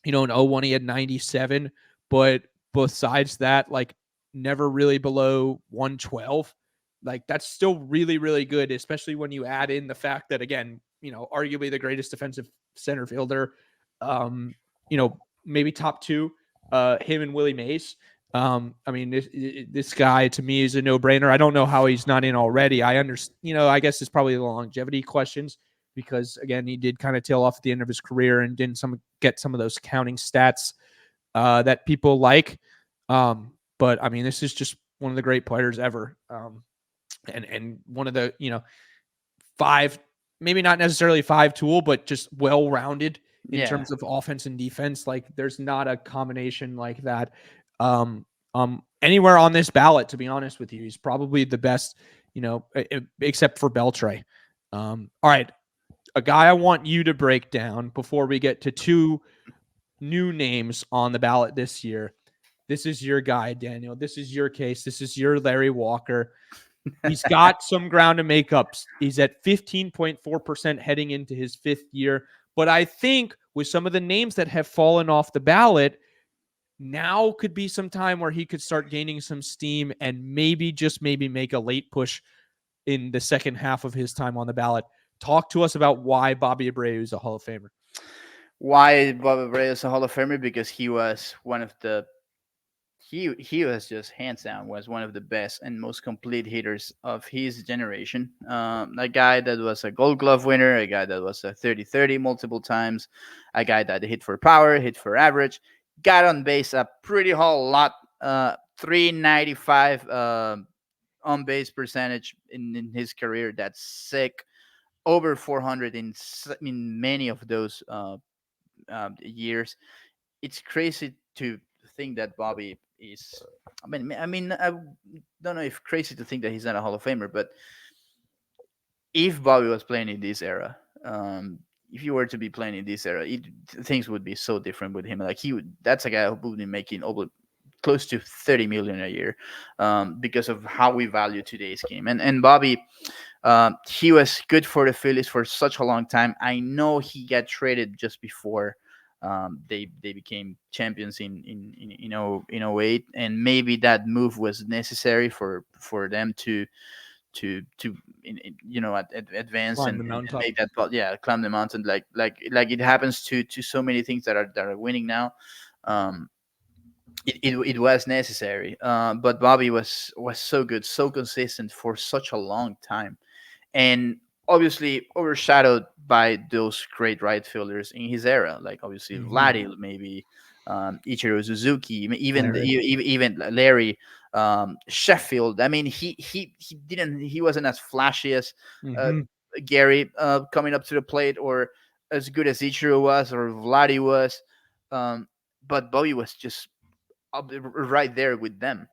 01 he had 97, but besides that, like, never really below 112. Like, that's still really, really good, especially when you add in the fact that, again, arguably the greatest defensive center fielder, maybe top two, him and Willie Mays. I mean, this guy, to me, is a no-brainer. I don't know how he's not in already. I understand, I guess it's probably the longevity questions, because, again, he did kind of tail off at the end of his career and didn't get some of those counting stats that people like. But I mean, this is just one of the great players ever. And one of the, five, maybe not necessarily five tool, but just well-rounded in terms of offense and defense. Like, there's not a combination like that anywhere on this ballot, to be honest with you. He's probably the best, except for Beltre. All right. A guy I want you to break down before we get to two new names on the ballot this year. This is your guy, Daniel. This is your case. This is your Larry Walker. He's got some ground to make up. He's at 15.4% heading into his 5th year. But I think with some of the names that have fallen off the ballot, now could be some time where he could start gaining some steam and maybe, just maybe, make a late push in the second half of his time on the ballot. Talk to us about why Bobby Abreu is a Hall of Famer. Why Bobby Abreu is a Hall of Famer? Because he was one of the he was just hands down was one of the best and most complete hitters of his generation. A guy that was a Gold Glove winner, a guy that was a 30-30 multiple times, a guy that hit for power, hit for average, got on base a pretty whole lot. 395 on base percentage in his career. That's sick. Over 400 in many of those years. It's crazy to think that Bobby is. I don't know if crazy to think that he's not a Hall of Famer, but if Bobby was playing in this era, if you were to be playing in this era, things would be so different with him. Like he would, that's a guy who would be making over close to 30 million a year, because of how we value today's game. And Bobby, he was good for the Phillies for such a long time. I know he got traded just before they became champions in 08, and maybe that move was necessary for them to advance Climb and, the and mountaintop. make that climb the mountain like it happens to so many things that are winning now. um it was necessary, but Bobby was so good, so consistent for such a long time, and obviously overshadowed by those great right fielders in his era, like obviously Mhm. Vladdy, maybe Ichiro Suzuki, even Larry. even Larry, Sheffield. I mean, he wasn't as flashy as uh, Mhm. Gary coming up to the plate, or as good as Ichiro was or Vladdy was, but Bobby was just right there with them.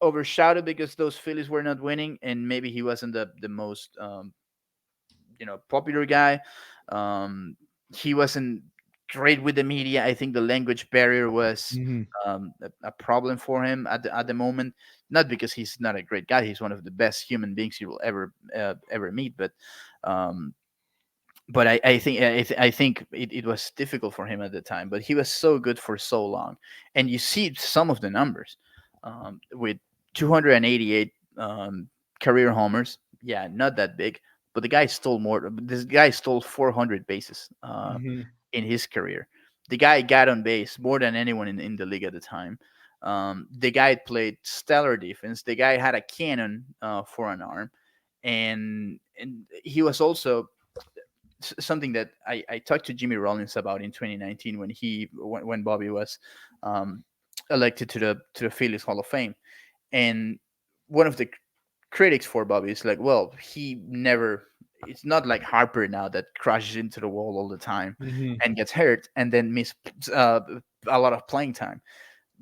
Overshadowed because those Phillies were not winning, and maybe he wasn't the most popular guy. Um, he wasn't great with the media. I think the language barrier was Mhm. a problem for him at the moment. Not because he's not a great guy; he's one of the best human beings you will ever meet. Um, but I think it was difficult for him at the time. But he was so good for so long, and you see some of the numbers, with 288 career homers. Yeah, not that big, but the guy stole more. This guy stole 400 bases Mhm. in his career. The guy got on base more than anyone in the league at the time. The guy played stellar defense. The guy had a cannon for an arm, and he was also something that I talked to Jimmy Rollins about in 2019 when Bobby was um, elected to the Phillies Hall of Fame, and one of the critics for Bobby is like, well, he never. It's not like Harper now that crashes into the wall all the time Mhm. and gets hurt and then miss uh, a lot of playing time.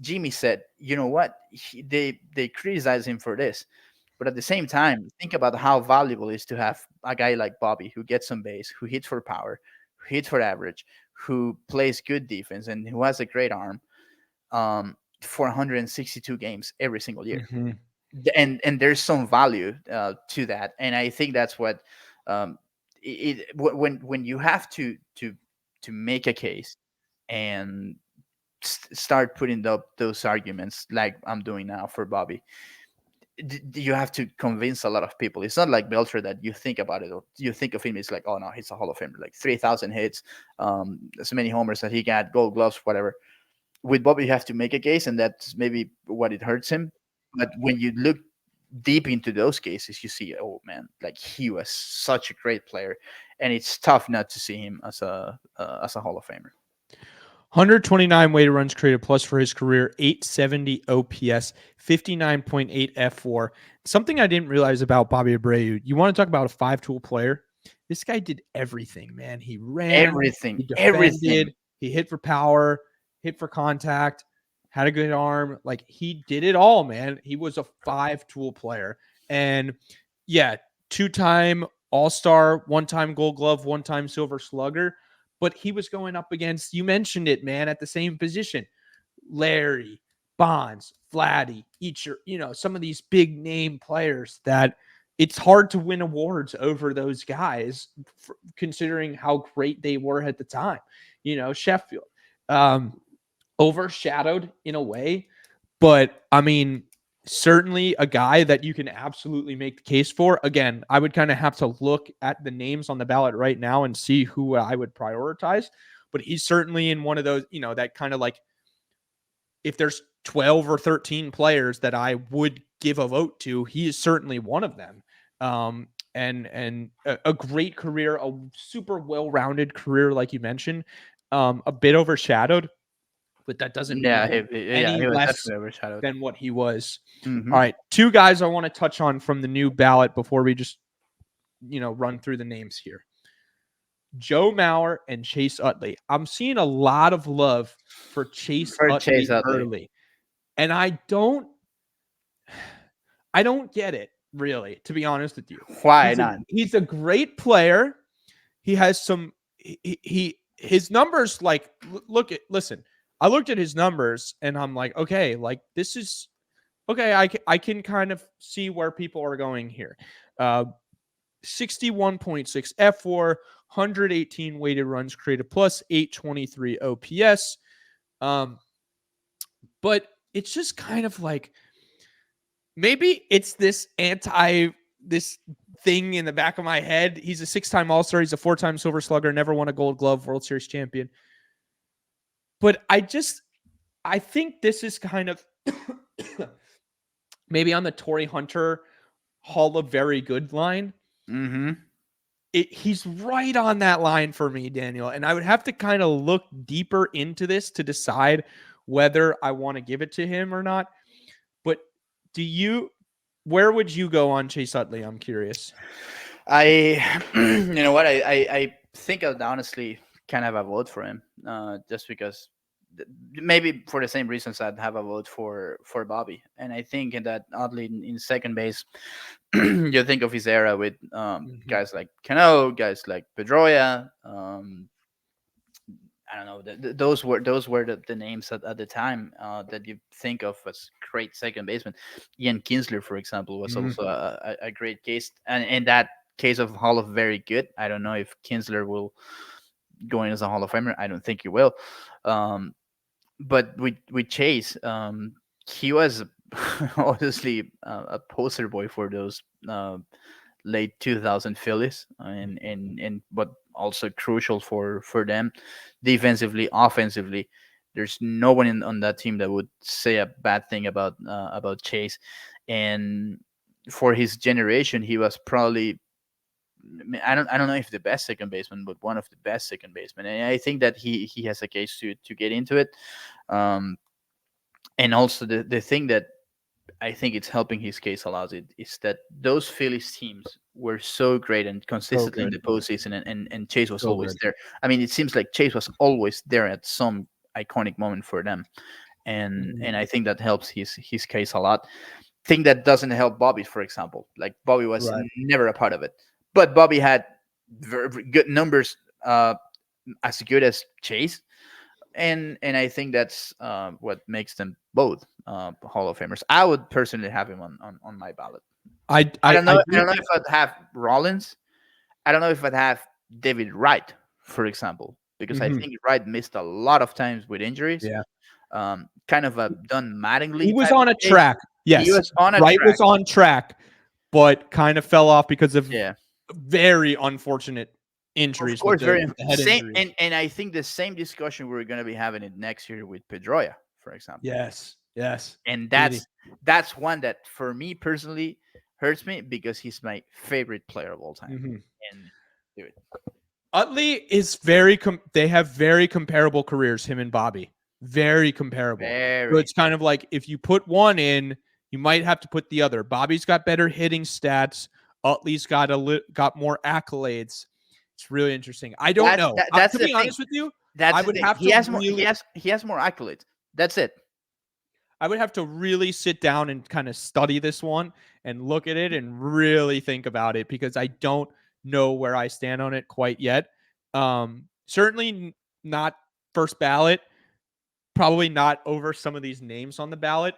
Jimmy said, you know what? They criticize him for this, but at the same time, think about how valuable it is to have a guy like Bobby who gets on base, who hits for power, who hits for average, who plays good defense, and who has a great arm, for 162 games every single year. Mhm. And there's some value to that, and I think that's what um, when you have to make a case and start putting up those arguments like I'm doing now for Bobby, you have to convince a lot of people. It's not like Belcher that you think about it, or you think of him, it's like, oh no, he's a Hall of Famer, like 3,000 hits, as many homers that he got, Gold Gloves, whatever. With Bobby, you have to make a case, and that's maybe what it hurts him. But when you look deep into those cases, you see, oh man, like he was such a great player, and it's tough not to see him as a Hall of Famer. 129 weighted runs created plus for his career, 870 OPS, 59.8 F4. Something I didn't realize about Bobby Abreu, you want to talk about a five-tool player? This guy did everything, man. He ran, Everything, he everything. defended, he hit for power, hit for contact, had a good arm. Like he did it all, man. He was a five-tool player. And yeah, two-time All-Star, one-time Gold Glove, one-time Silver Slugger, but he was going up against, you mentioned it, man, at the same position. Larry, Bonds, Vladdy, Eacher, some of these big name players that it's hard to win awards over those guys, considering how great they were at the time. Sheffield, um, overshadowed in a way, but I mean, certainly a guy that you can absolutely make the case for. Again, I would kind of have to look at the names on the ballot right now and see who I would prioritize. but he's certainly in one of those, that kind of like, if there's 12 or 13 players that I would give a vote to, he is certainly one of them. And a great career, a super well-rounded career, like you mentioned, a bit overshadowed, but that doesn't mean any he was less definitely overshadowed. than what he was. Mhm. All right, two guys I want to touch on from the new ballot before we just, run through the names here. Joe Mauer and Chase Utley. I'm seeing a lot of love for Chase Utley early. And I don't get it, really, to be honest with you. Why not? He's a great player. He has some his numbers, like, listen. I looked at his numbers and I'm like, okay, like, this is okay. I can kind of see where people are going here. 61.6 F4, 118 weighted runs created plus, 823 OPS. But it's just kind of like, maybe it's this thing in the back of my head. He's a 6-time All-Star. He's a 4-time Silver Slugger, never won a Gold Glove, World Series champion. But I think this is kind of maybe on the Torrey Hunter Hall of Very Good line. Mm-hmm. He's right on that line for me, Daniel. And I would have to kind of look deeper into this to decide whether I want to give it to him or not. But where would you go on Chase Utley? I'm curious. You know what? I think I'd honestly kind of have a vote for him, just because maybe for the same reasons I'd have a vote for Bobby. And I think that Utley in second base, you think of his era with guys like Cano, guys like Pedroia. I don't know. Those were the names at the time that you think of as great second baseman. Ian Kinsler, for example, was also a great case, and in that case of Hall of Very Good. I don't know if Kinsler will go in as a Hall of Famer. I don't think he will. But with Chase, he was obviously a poster boy for those late 2000 Phillies, and but also crucial for them defensively, offensively. There's no one on that team that would say a bad thing about Chase. And for his generation, he was probably, I don't know if the best second baseman, but one of the best second basemen. And I think that he has a case to get into it. And also the thing that I think it's helping his case a lot is that those Phillies teams were so great and consistently in the postseason, and Chase was always there. I mean, it seems like Chase was always there at some iconic moment for them, and I think that helps his case a lot. Thing that doesn't help Bobby, for example. Like, Bobby was never a part of it, but Bobby had very good numbers, as good as Chase. And I think that's what makes them both Hall of Famers. I would personally have him on my ballot. I don't know. I don't know if I'd have Rollins. I don't know if I'd have David Wright, for example, because I think Wright missed a lot of times with injuries. Yeah. Kind of a Don Mattingly. He was on a track. Yes. He was on a Wright track. was on track, but kind of fell off because of very unfortunate injuries. Of course, very same, and I think the same discussion we're going to be having it next year with Pedroia, for example. Yes. And that's one that for me personally hurts me because he's my favorite player of all time. And do it. Utley is they have very comparable careers, him and Bobby. Very comparable. So it's kind of like, if you put one in, you might have to put the other. Bobby's got better hitting stats. Utley's got more accolades. It's really interesting. I don't know. To be honest with you, I would have to. He has more accolades. That's it. I would have to really sit down and kind of study this one and look at it and really think about it, because I don't know where I stand on it quite yet. Certainly not first ballot. Probably not over some of these names on the ballot,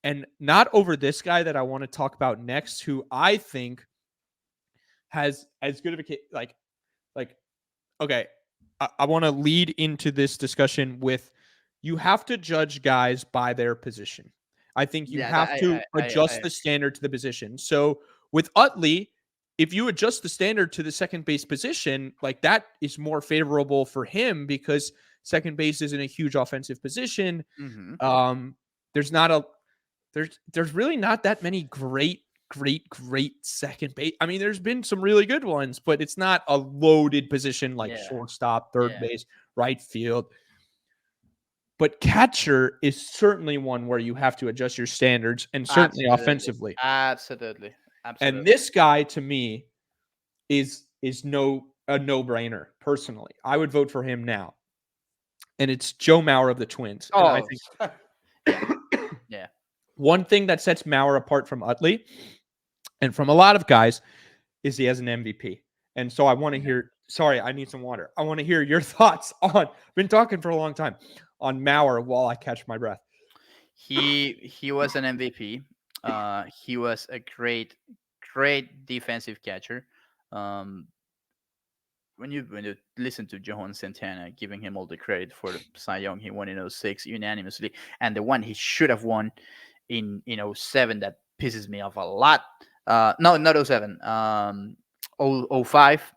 and not over this guy that I want to talk about next, who I think has as good of a case. Okay, I want to lead into this discussion with, you have to judge guys by their position. I think you have to adjust the standard to the position. So with Utley, if you adjust the standard to the second base position, like that is more favorable for him because second base isn't a huge offensive position. Mm-hmm. There's not a there's really not that many great second base. I mean, there's been some really good ones, but it's not a loaded position like Yeah. shortstop, third Yeah. base, right field. But catcher is certainly one where you have to adjust your standards, and certainly offensively. Absolutely. And this guy to me is a no-brainer personally. I would vote for him now. And it's Joe Mauer of the Twins. And I think yeah. one thing that sets Mauer apart from Utley and from a lot of guys is he has an MVP. And so I want to hear, sorry, I need some water. I want to hear your thoughts on, been talking for a long time, on Mauer while I catch my breath. He was an MVP. He was a great defensive catcher. When you listen to Johan Santana giving him all the credit for the Cy Young he won in 06 unanimously, and the one he should have won in 07 that pisses me off a lot. No, not 07. 05.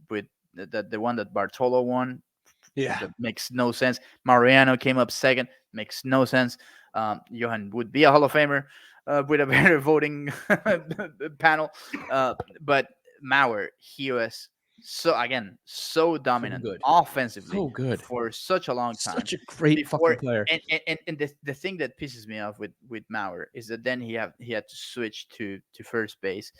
With the one that Bartolo won. Yeah. That makes no sense. Mariano came up second. Makes no sense. Johan would be a Hall of Famer with a better voting panel. But Mauer, he was so dominant offensively for such a long time. Such a great fucking player. And the thing that pisses me off with Mauer is that then he had to switch to first base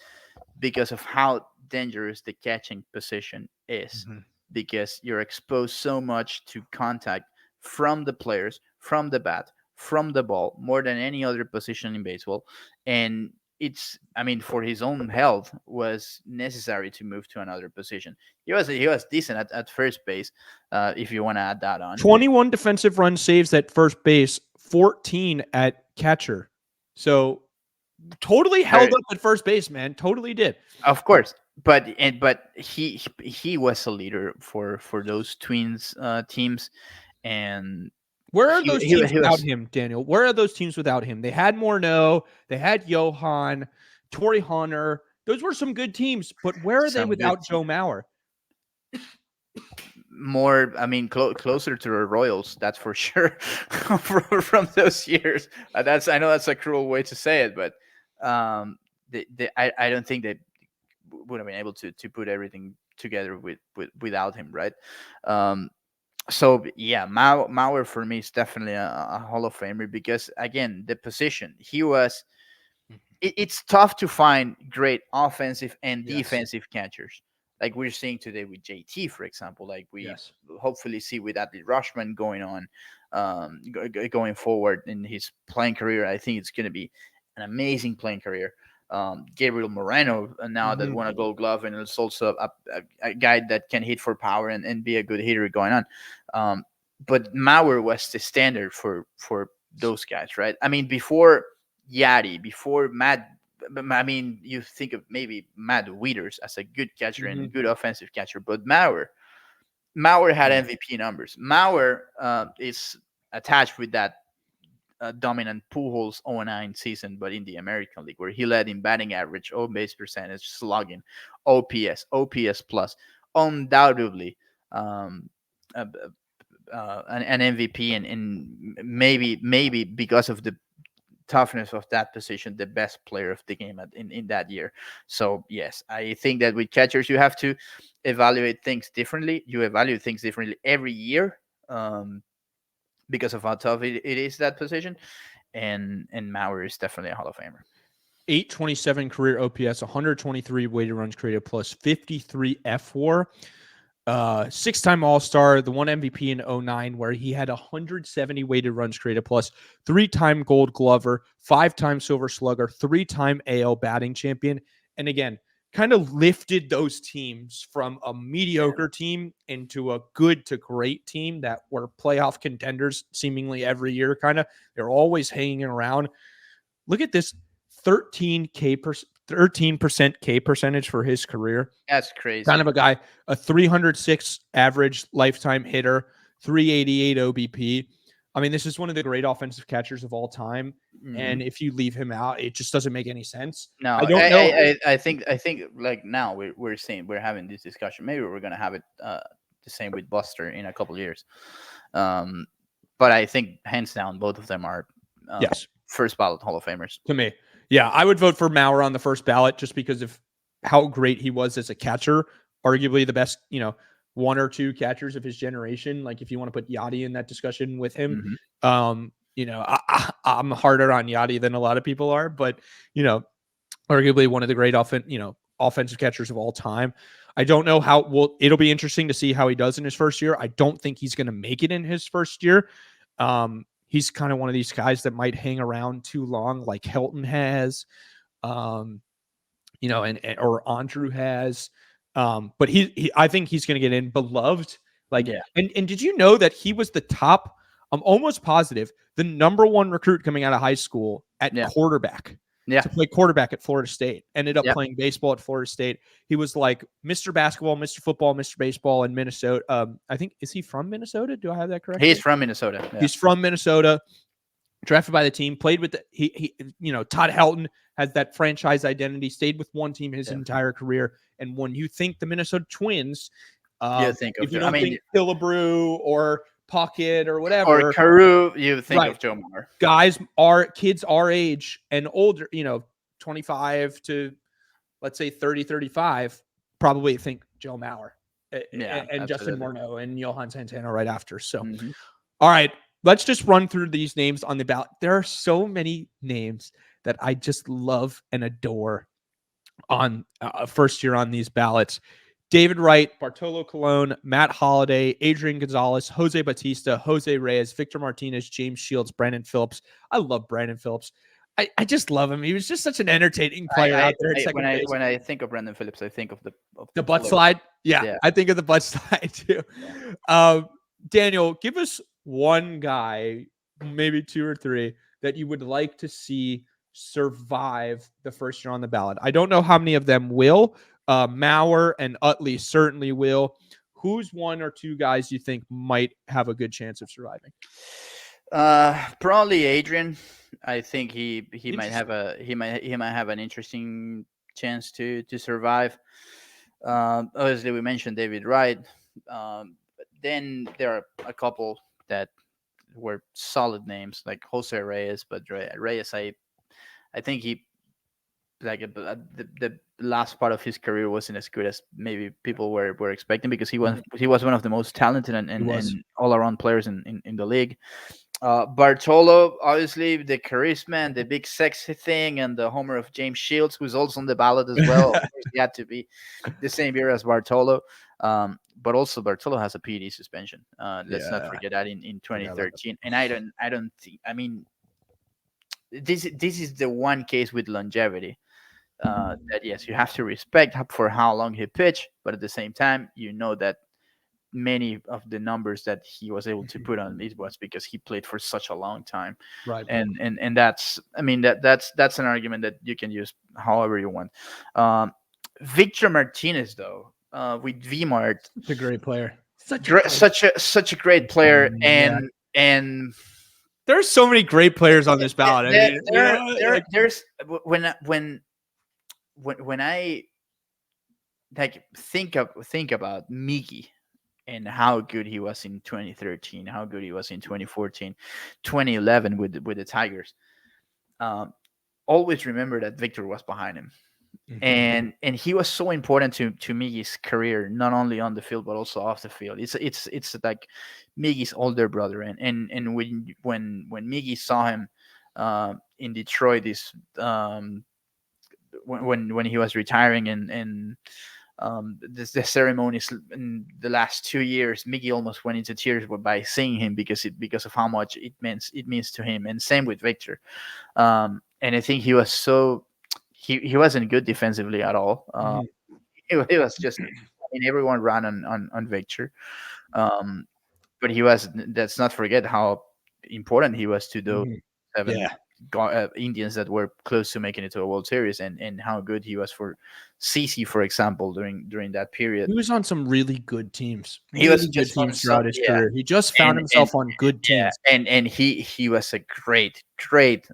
because of how dangerous the catching position is. Mm-hmm. Because you're exposed so much to contact from the players, from the bat, from the ball, more than any other position in baseball. And for his own health was necessary to move to another position. He was decent at first base, if you want to add that on. 21 defensive run saves at first base, 14 at catcher. So totally held up at first base, man. Totally did. Of course. But he was a leader for those Twins teams. And where are those teams without him, Daniel? Where are those teams without him? They had Morneau, they had Johan, Torrey Hunter. Those were some good teams, but where are they without Joe Mauer? More, closer to the Royals, that's for sure. from those years, I know that's a cruel way to say it, but I don't think they would have been able to put everything together without him, right? So yeah, Mauer for me is definitely a Hall of Famer because again, the position he was. It's tough to find great offensive and defensive catchers like we're seeing today with JT, for example. Like we hopefully see with Adley Rutschman going on, going forward in his playing career. I think it's going to be an amazing playing career. Gabriel Moreno now that won a Gold Glove and is also a guy that can hit for power and be a good hitter going on. But Mauer was the standard for those guys, right? I mean, before Yadi, before Matt, you think of maybe Matt Wieters as a good catcher and good offensive catcher, but Mauer had MVP numbers. Mauer is attached with that dominant Pujols 09 season, but in the American League, where he led in batting average, on base percentage, slugging, OPS plus, undoubtedly an MVP, and maybe because of the toughness of that position, the best player of the game in that year. So yes, I think that with catchers, you have to evaluate things differently. You evaluate things differently every year. Because of how tough it is, that position. And Mauer is definitely a Hall of Famer. 827 career OPS, 123 weighted runs created plus, 53 F4, 6-time All-Star, the one MVP in 09 where he had 170 weighted runs created plus, 3-time Gold Glover, 5-time Silver Slugger, 3-time AL batting champion. And again, kind of lifted those teams from a mediocre team into a good to great team that were playoff contenders seemingly every year. They're always hanging around. Look at this 13% K percentage for his career. That's crazy. Kind of a guy, a 306 average lifetime hitter, 388 OBP. I mean, this is one of the great offensive catchers of all time. And if you leave him out, it just doesn't make any sense. No, I don't know. I think like now we're saying we're having this discussion. Maybe we're gonna have it the same with Buster in a couple of years. But I think hands down, both of them are Yes, first ballot Hall of Famers. to me. Yeah, I would vote for Mauer on the first ballot just because of how great he was as a catcher. Arguably the best, one or two catchers of his generation. Like if you want to put Yachty in that discussion with him, I'm harder on Yachty than a lot of people are, but arguably one of the great offensive catchers of all time. I don't know it'll be interesting to see how he does in his first year. I don't think he's going to make it in his first year. He's kind of one of these guys that might hang around too long, like Helton has, or Andrew has. But I think he's going to get in beloved. And did you know that he was the top? I'm almost positive the number one recruit coming out of high school at quarterback. To play quarterback at Florida State. Ended up playing baseball at Florida State. He was like Mr. Basketball, Mr. Football, Mr. Baseball in Minnesota. I think, is he from Minnesota? Do I have that correct? He's from Minnesota. Yeah. He's from Minnesota. Drafted by the team. Played with Todd Helton has that franchise identity. Stayed with one team his entire career. And when you think the Minnesota Twins, think Killebrew or Pocket or whatever, or Carew, you think of Joe Mauer. Kids our age and older, 25 to let's say 30, 35, probably think Joe Mauer and Justin Morneau and Johan Santana right after. So, all right, let's just run through these names on the ballot. There are so many names that I just love and adore on first year on these ballots. David Wright, Bartolo Colon, Matt Holliday, Adrian Gonzalez, Jose Bautista, Jose Reyes, Victor Martinez, James Shields, Brandon Phillips. I love Brandon Phillips. I just love him. He was just such an entertaining player out there at second base. When I think of Brandon Phillips, I think of the butt slide. Yeah, I think of the butt slide too. Yeah. Daniel, give us one guy, maybe two or three, that you would like to see survive the first year on the ballot. I don't know how many of them will. Mauer and Utley certainly will. Who's one or two guys you think might have a good chance of surviving? Probably Adrian. I think he might have an interesting chance to survive. Obviously, we mentioned David Wright. Then there are a couple that were solid names like Jose Reyes, but Reyes, I think he the last part of his career wasn't as good as maybe people were expecting, because he was one of the most talented and all around players in the league. Bartolo, obviously the charisma and the big sexy thing, and the homer of James Shields, who's also on the ballot as well. He had to be the same year as Bartolo. But also Bartolo has a PED suspension. Let's not forget that in 2013. And I don't think. I mean, this is the one case with longevity that yes, you have to respect for how long he pitched, but at the same time, that many of the numbers that he was able to put on it was because he played for such a long time. Right. And that's an argument that you can use however you want. Victor Martinez, though, with VMart, it's a great player. Such a great player, and there's so many great players on this ballot. There's when I think about Miggy and how good he was in 2013, how good he was in 2014, 2011 with the Tigers. Always remember that Victor was behind him. Mm-hmm. And he was so important to Miggy's career, not only on the field but also off the field. It's like Miggy's older brother, and when Miggy saw him in Detroit, when he was retiring and the ceremonies in the last 2 years, Miggy almost went into tears by seeing him because of how much it means to him. And same with Victor. And I think he was he wasn't good defensively at all. It was just, everyone ran on Victor. But he was, let's not forget how important he was to those Indians that were close to making it to a World Series, and how good he was for CC, for example, during that period. He was on some really good teams. He was Really good just on teams throughout his career. He just found and himself on good yeah, teams. and he was a great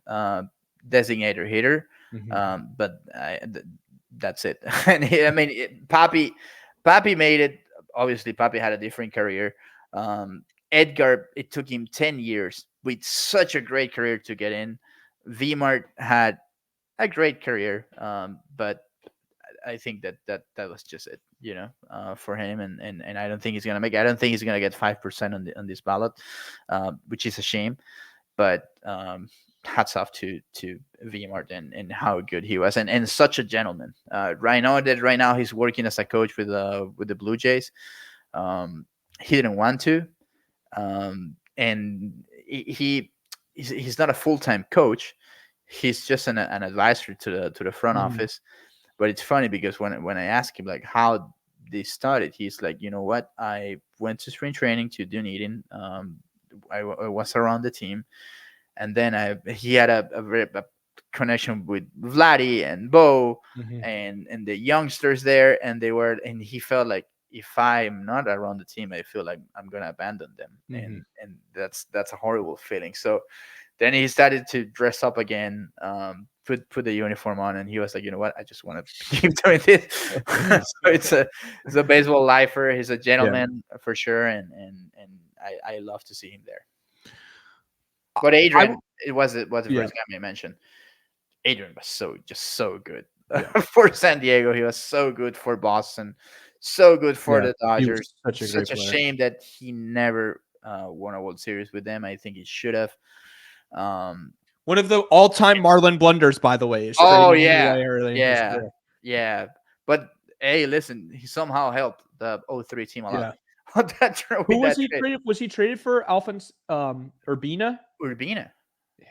designator hitter. Mhm. But that's it. And Papi made it. Obviously, Papi had a different career. Edgar, it took him 10 years with such a great career to get in. Vmart had a great career, but I think that was just it, for him, and I don't think he's gonna make. I don't think he's gonna get 5% on this ballot, which is a shame. But hats off to Vmart and how good he was, and such a gentleman. Right now he's working as a coach with the Blue Jays. He didn't want to, and he's not a full-time coach. He's just an advisor to the front Mhm. office. But it's funny because when I ask him like how this started, he's like, you know what? I went to spring training to Dunedin. I was around the team, and then he had a connection with Vladdy and Bo Mhm. and the youngsters there, and he felt like if I'm not around the team, I feel like I'm gonna abandon them, Mhm. and that's a horrible feeling. So then he started to dress up again, put the uniform on, and he was like, you know what, I just want to keep doing this. So it's a baseball lifer. He's a Yeah. gentleman for sure, and I love to see him there. But I Adrian, it was the Yeah. first guy I mentioned. Adrian was so good Yeah. for San Diego. He was so good for Boston, so good for Yeah. the He was Dodgers. such a great Such a player. shame that he never won a World Series with them. I think he should have. One of the all-time Marlin blunders, by the way, is Oh trading him yeah, away early in his yeah, career. yeah. But hey, listen, he somehow helped the 03 team a lot. Yeah. With that Who was he trade. traded? Was he traded for Alphonse Urbina? Urbina. Yeah.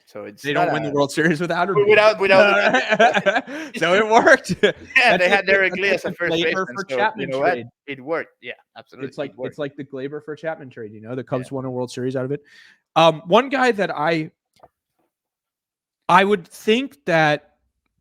So it's They not don't win the World Series without Urbina. without the So it worked. yeah, they had Derek That's Lee like as a the first Glaber baseman. for So you Chapman know what? trade. It worked. Yeah, absolutely. It's like It worked. the Glaber for Chapman trade. The Yeah. Cubs won a World Series out of it. One guy that I would think that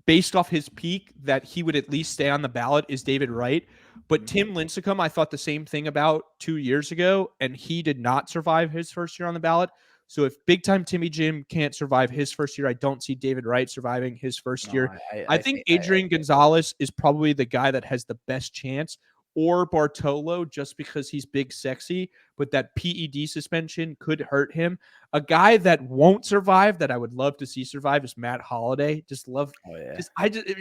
based off his peak that he would at least stay on the ballot is David Wright. But Tim Lincecum, I thought the same thing about 2 years ago, and he did not survive his first year on the ballot. So if big time Timmy Jim can't survive his first year, I don't see David Wright surviving his first No, year. I think think Adrian Gonzalez is probably the guy that has the best chance, or Bartolo, just because he's big, sexy, but that PED suspension could hurt him. A guy that won't survive that I would love to see survive is Matt Holliday. Oh yeah.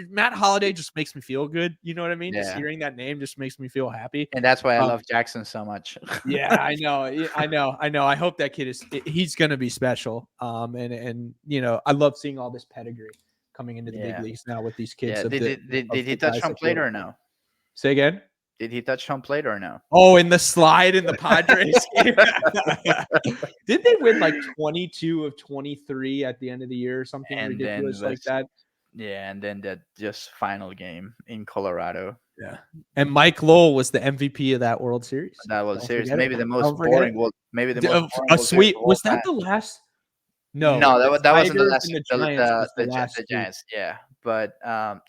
Matt Holliday just makes me feel good. You know what I mean? Just Yeah. hearing that name just makes me feel happy. And that's why I Um, love Jackson so much. Yeah, I know. I know. I hope that kid he's going to be special. And I love seeing all this pedigree coming into the big Yeah. leagues now with these kids. Yeah. Of Did of he the touch guys home that plate grew up. or no? Say again? Did he touch home plate or no? Oh, in the slide in the Padres game. Did they win like 22 of 23 at the end of the year or something And then ridiculous like that? Yeah, and then that just final game in Colorado. Yeah. And Mike Lowell was the MVP of that World Series. That was Don't serious. forget Maybe it. the most Don't forget boring it. World. Maybe the D- most of- boring A World Series sweet. of all Was that time. the last? No, that wasn't the Tigers last. and the Giants was the last The sweep. Giants, yeah. But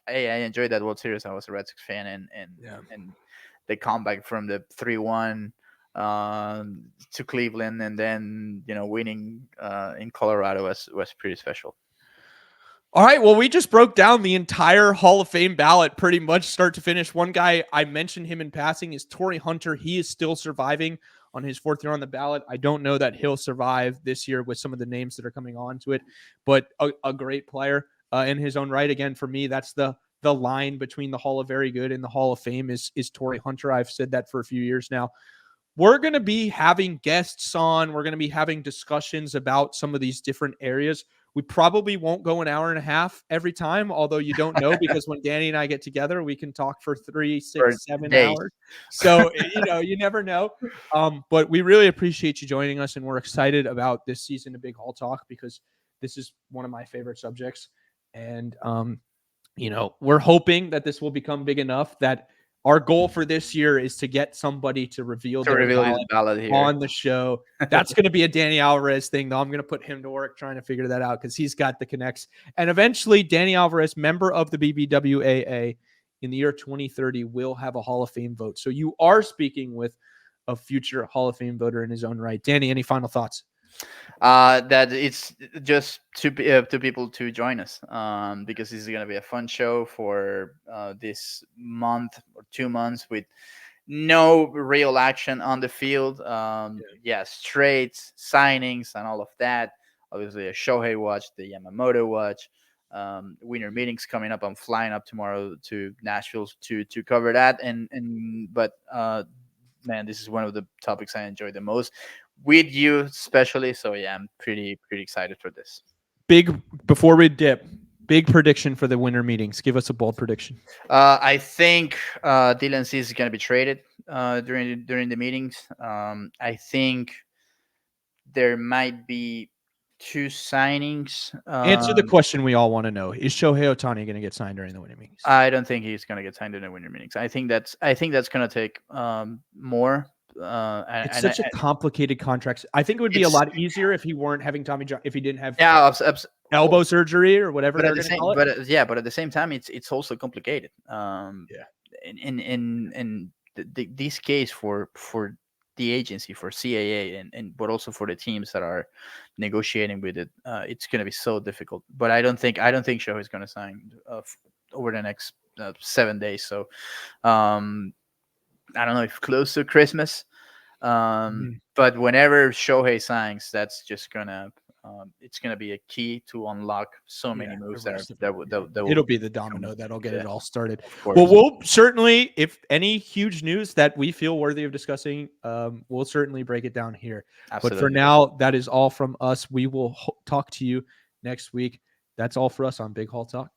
hey, I enjoyed that World Series. I was a Red Sox fan, Yeah. and the comeback from the 3-1 to Cleveland, and then winning in Colorado was pretty special. All right. Well, we just broke down the entire Hall of Fame ballot pretty much start to finish. One guy, I mentioned him in passing, is Torrey Hunter. He is still surviving on his fourth year on the ballot. I don't know that he'll survive this year with some of the names that are coming on to it, but a great player in his own right. Again, for me, that's the line between the Hall of Very Good and the Hall of Fame is Torrey Hunter. I've said that for a few years now. We're going to be having guests on. We're going to be having discussions about some of these different areas. We probably won't go an hour and a half every time, although you don't know, because when Danny and I get together, we can talk for 3, 6, 7 hours. So, you never know. But we really appreciate you joining us, and we're excited about this season of Big Hall Talk because this is one of my favorite subjects. And, we're hoping that this will become big enough that Our goal for this year is to get somebody to reveal their his ballot ballot here. on the show. That's going to be a Danny Alvarez thing, though. I'm going to put him to work trying to figure that out because he's got the connects. And eventually, Danny Alvarez, member of the BBWAA, in the year 2030, will have a Hall of Fame vote. So you are speaking with a future Hall of Fame voter in his own right. Danny, any final thoughts? That it's just to people to join us, because this is going to be a fun show for this month or 2 months with no real action on the field. Yes, trades, signings, and all of that. Obviously, a Shohei watch, the Yamamoto watch. Winter meetings coming up. I'm flying up tomorrow to Nashville to cover that. But man, this is one of the topics I enjoy the most with you, especially. So yeah, I'm pretty excited for this. Before we dip, big prediction for the winter meetings. Give us a bold prediction. I think Dylan Cease is going to be traded during the meetings. I think there might be 2 signings. Answer the question we all want to know: is Shohei Ohtani going to get signed during the winter meetings? I don't think he's going to get signed in the winter meetings. I think that's going to take more. It's such a complicated contract. I think it would be a lot easier if he weren't having Tommy John, if he didn't have elbow surgery or whatever. But at the same time, it's also complicated. In this case for the agency, for CAA, and but also for the teams that are negotiating with it, it's going to be so difficult. But I don't think Shohei is going to sign over the next 7 days. So I don't know if close to Christmas, but whenever Shohei signs, that's just gonna it's gonna be a key to unlock so many moves it'll be the domino that'll get it all started. Well, we'll certainly, if any huge news that we feel worthy of discussing, we'll certainly break it down here. Absolutely. But for now, that is all from us. We will talk to you next week. That's all for us on Big Hall Talk.